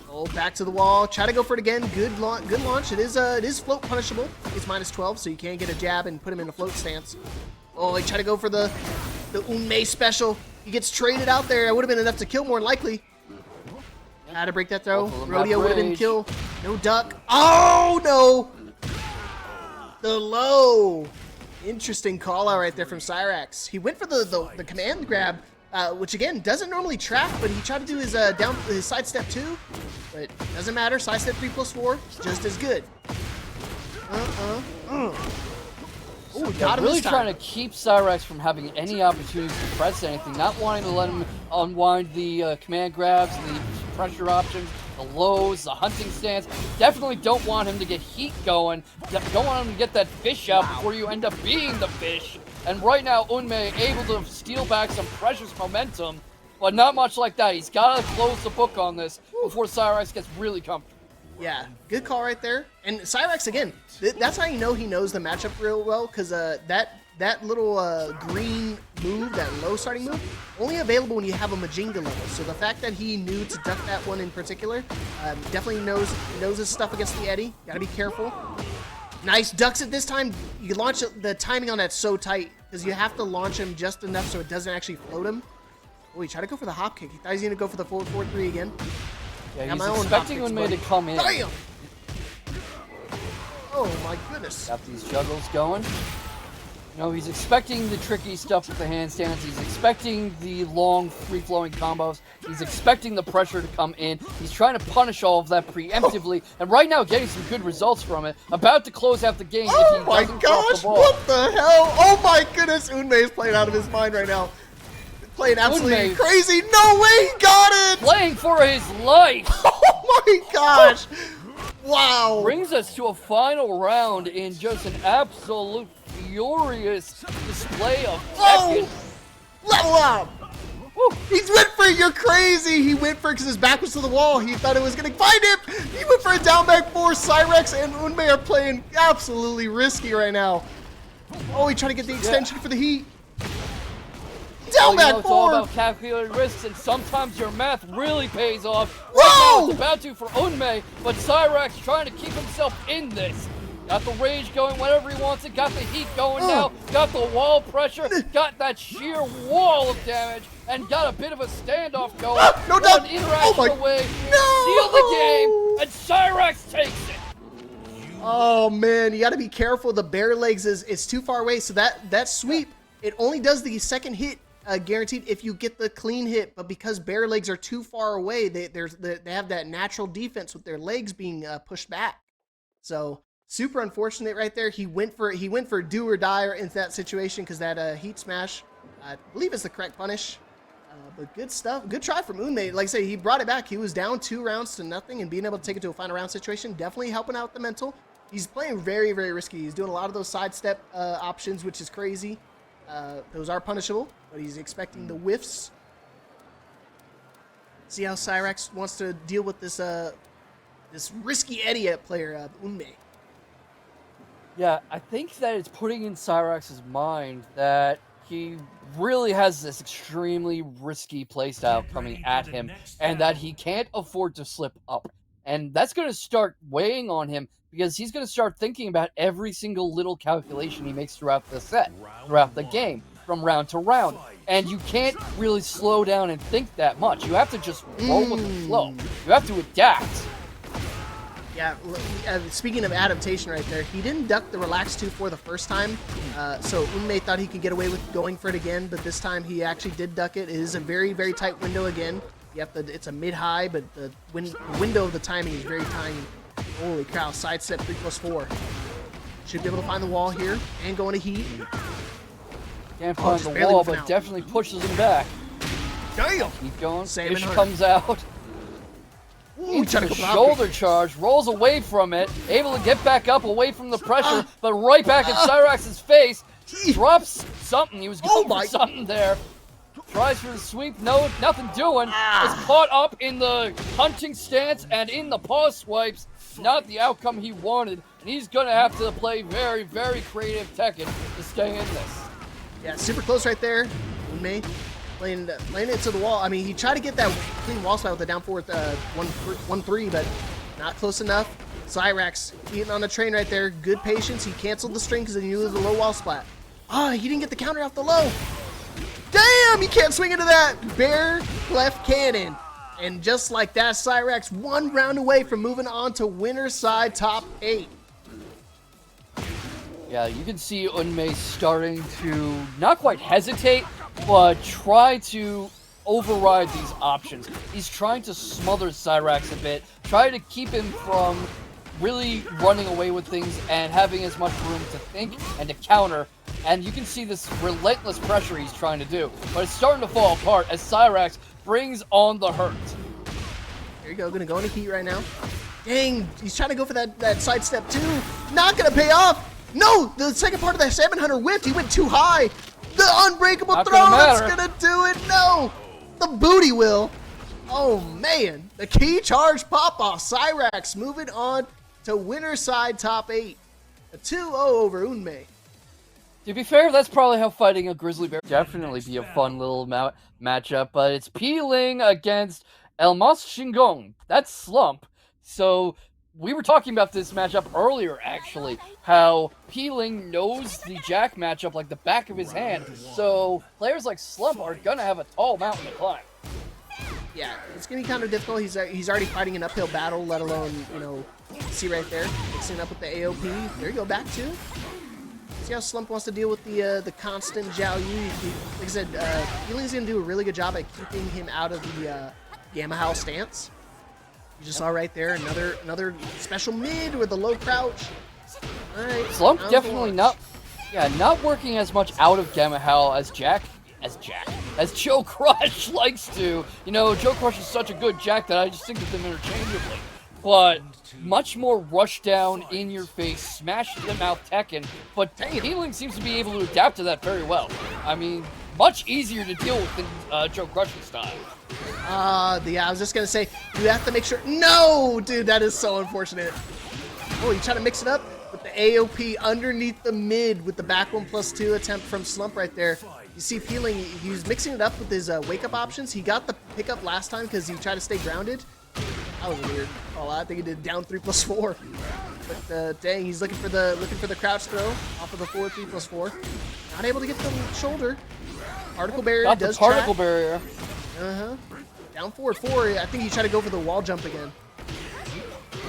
[SPEAKER 2] Oh, back to the wall. Try to go for it again. Good launch. It is float punishable. It's -12, so you can get a jab and put him in a float stance. Oh, he tried to go for the Unmei special. He gets traded out there. It would have been enough to kill more than likely. Had to break that throw. Rodeo would have been kill. No duck. Oh, no. The low. Interesting call out right there from Syrax. He went for the command grab, which again doesn't normally track, but he tried to do his his sidestep 2, but doesn't matter. Sidestep 3+4, just as good. Oh, we got him
[SPEAKER 1] really
[SPEAKER 2] this time.
[SPEAKER 1] trying to keep Syrax from having any opportunity to press anything, not wanting to let him unwind the command grabs, the pressure options, the lows, the hunting stance. Definitely don't want him to get heat going. Don't want him to get that fish out before you end up being the fish. And right now, Unmei able to steal back some precious momentum, but not much like that. He's got to close the book on this before Syrax gets really comfortable.
[SPEAKER 2] Yeah, good call right there. And Syrax, again, that's how you know he knows the matchup real well, because that little green move, that low starting move, only available when you have a Majinga level. So the fact that he knew to duck that one in particular, definitely knows his stuff against the Eddy. Gotta be careful. Nice ducks it this time. You launch it, the timing on that's so tight, because you have to launch him just enough so it doesn't actually float him. Oh, he tried to go for the hop kick. He thought he was going to go for the 4-4-3 again.
[SPEAKER 1] Yeah,
[SPEAKER 2] Got
[SPEAKER 1] he's
[SPEAKER 2] my own
[SPEAKER 1] expecting
[SPEAKER 2] hotfix,
[SPEAKER 1] Unmei
[SPEAKER 2] buddy.
[SPEAKER 1] to come in.
[SPEAKER 2] Bam! Oh my goodness.
[SPEAKER 1] Got these juggles going. You know, he's expecting the tricky stuff with the handstands. He's expecting the long, free-flowing combos. He's expecting the pressure to come in. He's trying to punish all of that preemptively. And right now, getting some good results from it. About to close out the game if
[SPEAKER 2] Oh
[SPEAKER 1] he
[SPEAKER 2] my
[SPEAKER 1] doesn't drop the
[SPEAKER 2] gosh,
[SPEAKER 1] ball.
[SPEAKER 2] what the hell? Oh my goodness, Unmei is playing out of his mind right now. Playing absolutely
[SPEAKER 1] Unmei.
[SPEAKER 2] crazy. No way, he got it!
[SPEAKER 1] Playing for his life.
[SPEAKER 2] Oh my gosh. Wow.
[SPEAKER 1] Brings us to a final round in just an absolute furious display of Tekken.
[SPEAKER 2] Oh, level up.
[SPEAKER 1] Woo.
[SPEAKER 2] He went for it. You're crazy. He went for it because his back was to the wall. He thought it was going to find him. He went for a down back four. Syrax and Unmei are playing absolutely risky right now. Oh, he tried to get the extension for the heat. Down
[SPEAKER 1] Well,
[SPEAKER 2] back
[SPEAKER 1] it's all
[SPEAKER 2] four.
[SPEAKER 1] about calculated risks, and sometimes your math really pays off.
[SPEAKER 2] Whoa!
[SPEAKER 1] Right now, it's about to for Unmei, but Syrax trying to keep himself in this. Got the rage going whenever he wants it, got the heat going now, got the wall pressure, got that sheer wall of damage, and got a bit of a standoff going.
[SPEAKER 2] No
[SPEAKER 1] One
[SPEAKER 2] doubt.
[SPEAKER 1] interaction
[SPEAKER 2] Oh my-
[SPEAKER 1] away,
[SPEAKER 2] No!
[SPEAKER 1] seal the game, and Syrax takes it.
[SPEAKER 2] Oh man, you got to be careful. The bare legs is too far away, so that sweep, it only does the second hit guaranteed if you get the clean hit. But because bare legs are too far away, they have that natural defense with their legs being pushed back. So super unfortunate right there. He went for do or die in that situation because that heat smash, I believe, is the correct punish. But good stuff. Good try from Unmei. Like I say, he brought it back. He was down 2 rounds to nothing, and being able to take it to a final round situation, definitely helping out the mental. He's playing very, very risky. He's doing a lot of those sidestep options, which is crazy. Those are punishable, but he's expecting the whiffs. See how Syrax wants to deal with this this risky Eddy player, Unmei.
[SPEAKER 1] Yeah, I think that it's putting in Syrax's mind that he really has this extremely risky playstyle coming at him, and that he can't afford to slip up. And that's going to start weighing on him, because he's going to start thinking about every single little calculation he makes throughout the set, throughout the game, from round to round. And you can't really slow down and think that much. You have to just roll with the flow. You have to adapt.
[SPEAKER 2] Yeah, speaking of adaptation right there, he didn't duck the relax 2-4 the first time, so Unmei thought he could get away with going for it again, but this time he actually did duck it. It is a very, very tight window again. It's a mid-high, but the window of the timing is very tiny. Holy cow, sidestep 3+4. Should be able to find the wall here and go into heat.
[SPEAKER 1] Can't find
[SPEAKER 2] just
[SPEAKER 1] the
[SPEAKER 2] barely
[SPEAKER 1] wall,
[SPEAKER 2] whiffing
[SPEAKER 1] but
[SPEAKER 2] out.
[SPEAKER 1] definitely pushes him back.
[SPEAKER 2] Damn!
[SPEAKER 1] Keep going.
[SPEAKER 2] Saving
[SPEAKER 1] Fish
[SPEAKER 2] her.
[SPEAKER 1] comes out.
[SPEAKER 2] Ooh,
[SPEAKER 1] Into
[SPEAKER 2] trying
[SPEAKER 1] the
[SPEAKER 2] to go
[SPEAKER 1] shoulder charge, rolls away from it, able to get back up away from the pressure, but right back in Syrax's face, drops something. He was going for something there. Tries for the sweep, no, nothing doing. Is caught up in the hunting stance and in the pause swipes. Not the outcome he wanted, and he's gonna have to play very, very creative Tekken to stay in this.
[SPEAKER 2] Yeah, super close right there. Unmei playing it to the wall. I mean, he tried to get that clean wall spot with the down forward 1-3, but not close enough. Syrax eating on the train right there. Good patience. He canceled the string because he knew it was a low wall splat. He didn't get the counter off the low. Damn, he can't swing into that. Bare left cannon. And just like that, Syrax 1 round away from moving on to winner's side top 8.
[SPEAKER 1] Yeah, you can see Unmei starting to not quite hesitate, but try to override these options. He's trying to smother Syrax a bit, try to keep him from really running away with things and having as much room to think and to counter. And you can see this relentless pressure he's trying to do. But it's starting to fall apart as Syrax brings on the hurt.
[SPEAKER 2] There you go, gonna go into heat right now. Dang, he's trying to go for that sidestep too. Not gonna pay off. No, the second part of that 700 whipped, he went too high. The unbreakable
[SPEAKER 1] Not
[SPEAKER 2] throw,
[SPEAKER 1] gonna
[SPEAKER 2] that's
[SPEAKER 1] matter.
[SPEAKER 2] gonna do it. No, the booty will. Oh man, the key charge pop-off. Syrax moving on to winner's side top 8. A 2-0 over Unmei.
[SPEAKER 1] To be fair, that's probably how fighting a grizzly bear definitely be a fun little matchup, but it's Peeling against El Mas Shingon. That's Slump. So we were talking about this matchup earlier, actually, how Peeling knows the Jack matchup like the back of his hand. So players like Slump are gonna have a tall mountain to climb.
[SPEAKER 2] Yeah, it's gonna be kind of difficult. He's already fighting an uphill battle, let alone, you know, see right there, mixing up with the AOP. There you go, back two. See how Slump wants to deal with the constant Xiaoyu. Like I said, Healing's gonna do a really good job at keeping him out of the Gamma Howl stance. You just saw right there another special mid with a low crouch. All right,
[SPEAKER 1] Slump definitely not working as much out of Gamma Howl as Joe Crush likes to. You know, Joe Crush is such a good Jack that I just think of them interchangeably. But much more rush down, in your face, smash them out Tekken. But Healing seems to be able to adapt to that very well. I mean, much easier to deal with than Joe Crush's style.
[SPEAKER 2] Yeah, I was just gonna say, you have to make sure. No, dude, that is so unfortunate. Oh, you trying to mix it up with the AOP underneath the mid with the back 1+2 attempt from Slump right there. You see Healing, he was mixing it up with his wake-up options. He got the pickup last time because he tried to stay grounded. That was a weird call out. I think he did down 3+4. But dang, he's looking for the crouch throw off of the 3+4. Not able to get the shoulder. Particle barrier
[SPEAKER 1] Got
[SPEAKER 2] does
[SPEAKER 1] the particle
[SPEAKER 2] track.
[SPEAKER 1] barrier.
[SPEAKER 2] Down 4-4. I think he tried to go for the wall jump again.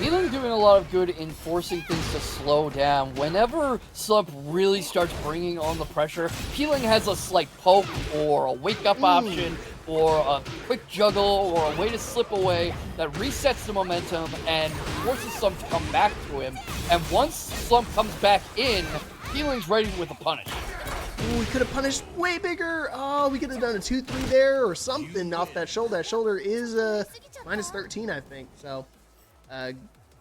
[SPEAKER 1] Healing doing a lot of good in forcing things to slow down. Whenever Slump really starts bringing on the pressure, Healing has a slight poke or a wake-up option or a quick juggle or a way to slip away that resets the momentum and forces Slump to come back to him. And once Slump comes back in, Healing's ready with a punish.
[SPEAKER 2] Ooh, we could have punished way bigger. Oh, we could have done a 2-3 there or something off that shoulder. That shoulder is -13, I think. So,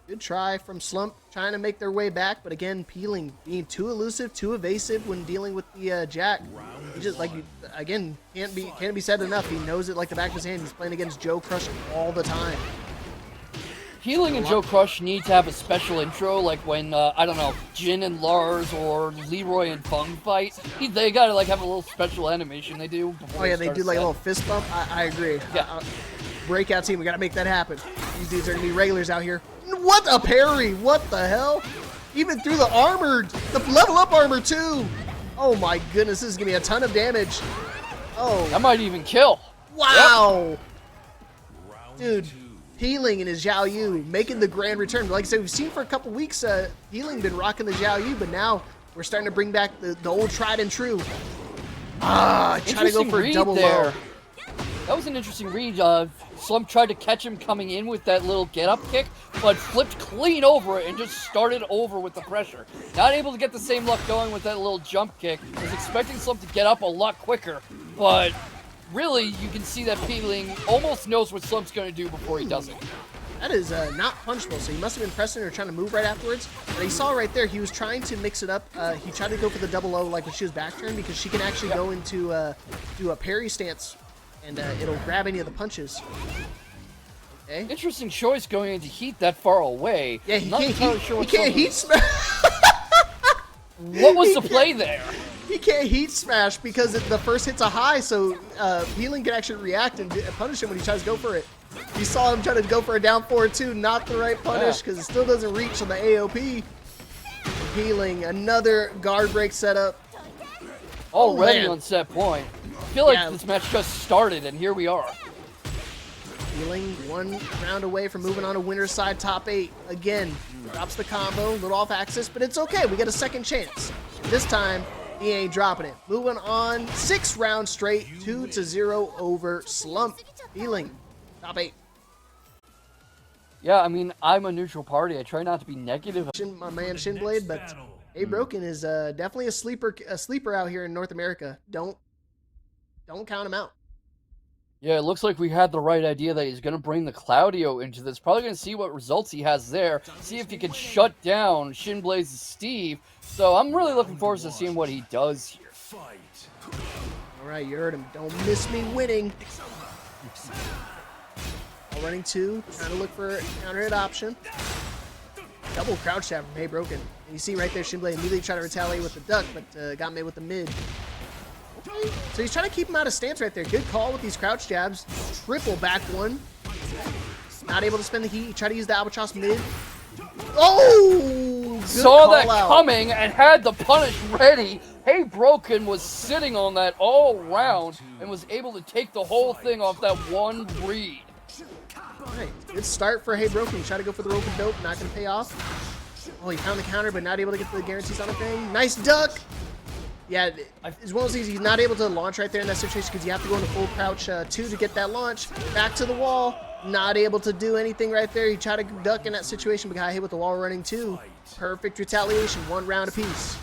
[SPEAKER 2] good try from Slump, trying to make their way back. But again, Healing being too elusive, too evasive when dealing with the Jack. He just, like, again, can't be said enough. He knows it like the back of his hand. He's playing against Joe Crush all the time.
[SPEAKER 1] Healing and Joe Crush need to have a special intro, like when, I don't know, Jin and Lars or Leroy and Fung fight. They gotta, like, have a little special animation they do.
[SPEAKER 2] Oh, yeah, they do, like, a little fist bump. I agree.
[SPEAKER 1] Yeah.
[SPEAKER 2] Breakout team, we gotta make that happen. These dudes are gonna be regulars out here. What a parry! What the hell? Even through the armor, the level up armor, too! Oh, my goodness, this is gonna be a ton of damage. Oh.
[SPEAKER 1] That might even kill.
[SPEAKER 2] Wow! Yep. Dude. Healing and his Xiaoyu making the grand return. Like I said, we've seen for a couple weeks Healing been rocking the Xiaoyu, but now we're starting to bring back the old tried and true. Try to go for a double
[SPEAKER 1] there.
[SPEAKER 2] low.
[SPEAKER 1] That was an interesting read. Slump tried to catch him coming in with that little get-up kick, but flipped clean over it and just started over with the pressure. Not able to get the same luck going with that little jump kick. Was expecting Slump to get up a lot quicker, but really, you can see that Healing almost knows what Slump's going to do before he does it.
[SPEAKER 2] That is not punchable, so he must have been pressing or trying to move right afterwards. But he saw right there, he was trying to mix it up. He tried to go for the double low like when she was back turn because she can actually go into do a parry stance and it'll grab any of the punches. Okay.
[SPEAKER 1] Interesting choice going into heat that far away.
[SPEAKER 2] Yeah, he can't heat smash.
[SPEAKER 1] What was the play there?
[SPEAKER 2] He can't heat smash because the first hit's a high, so Healing can actually react and punish him when he tries to go for it. You saw him try to go for a down 4-2, not the right punish because it still doesn't reach on the AOP. Healing, another guard break setup.
[SPEAKER 1] Already on set point. I feel like this match just started, and here we are.
[SPEAKER 2] Healing one round away from moving on to winner's side top 8. Again, drops the combo, a little off axis, but it's okay. We get a second chance. This time, he ain't dropping it. Moving on, 6 rounds straight, 2-0 over Slump. Healing, top 8.
[SPEAKER 1] Yeah, I mean, I'm a neutral party. I try not to be negative.
[SPEAKER 2] My man Shinblade, but HeyBroken is definitely a sleeper out here in North America. Don't count him out.
[SPEAKER 1] Yeah, it looks like we had the right idea that he's going to bring the Claudio into this. Probably going to see what results he has there. See if he can shut down Shinblade's Steve. So I'm really looking forward to seeing what he does here.
[SPEAKER 2] All right, you heard him. Don't miss me winning. Running 2, trying to look for a counter hit option. Double crouch tap from HeyBroken. And you see right there, Shinblade immediately tried to retaliate with the duck, but got made with the mid. Okay. So he's trying to keep him out of stance right there. Good call with these crouch jabs. Triple back one. Not able to spend the heat. He tried to use the albatross mid. Oh!
[SPEAKER 1] Saw that coming and had the punish ready. HeyBroken was sitting on that all round and was able to take the whole thing off that one read.
[SPEAKER 2] Alright, good start for HeyBroken. Try to go for the rope and dope, not going to pay off. Oh, he found the counter, but not able to get the guarantees on the thing. Nice duck! Yeah, it's one of those things he's not able to launch right there in that situation because you have to go into full crouch 2 to get that launch. Back to the wall, not able to do anything right there. He tried to duck in that situation, but got hit with the wall running 2. Perfect retaliation, 1 round apiece.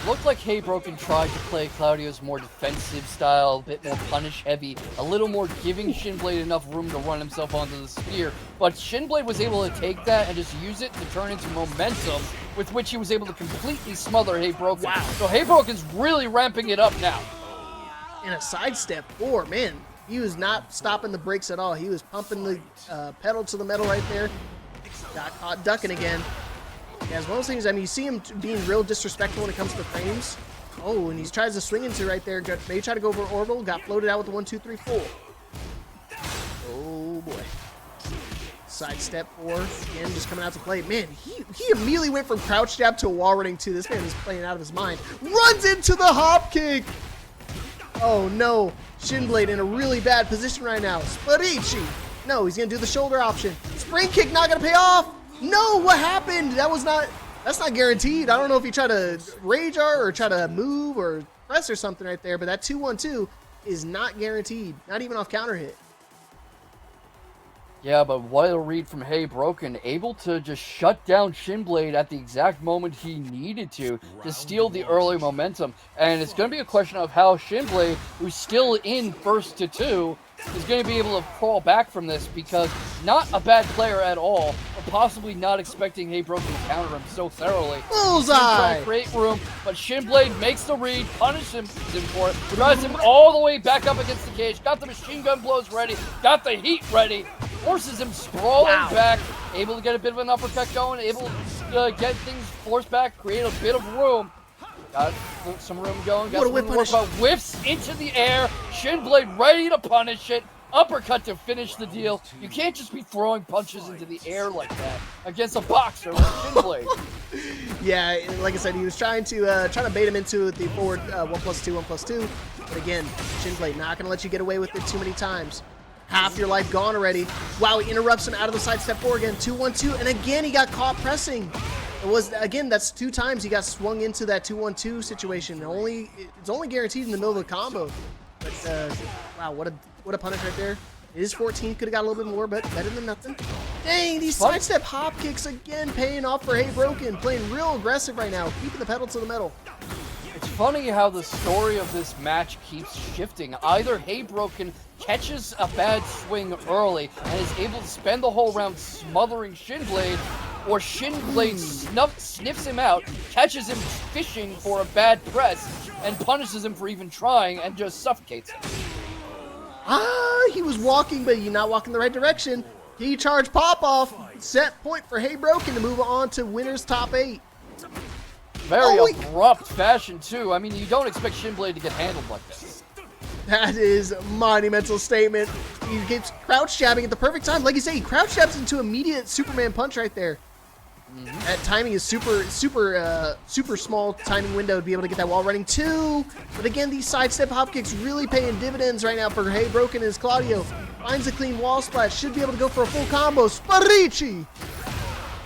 [SPEAKER 1] Looked like HeyBroken tried to play Claudio's more defensive style, a bit more punish heavy, a little more giving Shinblade enough room to run himself onto the spear. But Shinblade was able to take that and just use it to turn into momentum, with which he was able to completely smother HeyBroken.
[SPEAKER 2] Wow.
[SPEAKER 1] So HeyBroken's really ramping it up now.
[SPEAKER 2] And a sidestep 4, man. He was not stopping the brakes at all. He was pumping the pedal to the metal right there. Got caught ducking again. Yeah, it's one of those things, I mean, you see him being real disrespectful when it comes to frames. Oh, and he tries to swing into right there. Maybe try to go over orbital. Got floated out with the 1, 2, 3, 4. Oh, boy. Sidestep 4. Again, just coming out to play. Man, he immediately went from crouch jab to a wall running 2. This man is playing out of his mind. Runs into the hop kick. Oh, no. Shinblade in a really bad position right now. Sparici. No, he's going to do the shoulder option. Spring kick not going to pay off. No, what happened? That's not guaranteed. I don't know if he tried to rage art or try to move or press or something right there, but that 2-1-2 is not guaranteed. Not even off counter hit.
[SPEAKER 1] Yeah, but what a read from HeyBroken, able to just shut down Shinblade at the exact moment he needed to steal the early momentum. And it's going to be a question of how Shinblade, who's still in first to 2, is going to be able to crawl back from this, because not a bad player at all, but possibly not expecting HeyBroken to counter him so thoroughly.
[SPEAKER 2] Bullseye!
[SPEAKER 1] Create room, but Shinblade makes the read, punishes him for it, drives him all the way back up against the cage, got the machine gun blows ready, got the heat ready, forces him sprawling back, able to get a bit of an uppercut going, able to get things forced back, create a bit of room. Got some room going, got some room to work, but whiffs into the air, Shinblade ready to punish it, uppercut to finish the deal. You can't just be throwing punches into the air like that against a boxer like Shinblade.
[SPEAKER 2] Yeah, like I said, he was trying to bait him into the forward 1+2, 1+2, but again, Shinblade not going to let you get away with it too many times. Half your life gone already. Wow, he interrupts him out of the sidestep 4 again, 2-1-2, and again he got caught pressing. It was, again, that's 2 times he got swung into that 2-1-2 situation. It's only guaranteed in the middle of the combo. But, wow, what a punish right there. It is 14, could have got a little bit more, but better than nothing. Dang, these sidestep hop kicks again paying off for HeyBroken. Playing real aggressive right now, keeping the pedal to the metal.
[SPEAKER 1] It's funny how the story of this match keeps shifting. Either HeyBroken catches a bad swing early and is able to spend the whole round smothering Shinblade, or Shinblade sniffs him out, catches him fishing for a bad press, and punishes him for even trying and just suffocates him.
[SPEAKER 2] He was walking, but he's not walking the right direction. He charged pop-off. Set point for HeyBroken to move on to winner's top 8.
[SPEAKER 1] Very abrupt fashion, too. I mean, you don't expect Shinblade to get handled like this.
[SPEAKER 2] That is a monumental statement. He gets crouch jabbing at the perfect time. Like you say, he crouch jabs into immediate Superman punch right there. That timing is super small timing window to be able to get that wall running too. But again, these sidestep hop kicks really paying dividends right now for HeyBroken as Claudio finds a clean wall splash. Should be able to go for a full combo. Sparici!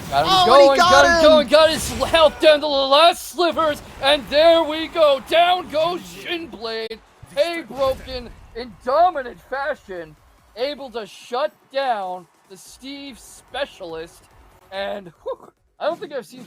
[SPEAKER 1] Got him going, got his health down to the last slivers, and there we go. Down goes Shinblade. HeyBroken in dominant fashion, able to shut down the Steve specialist, and I don't think I've seen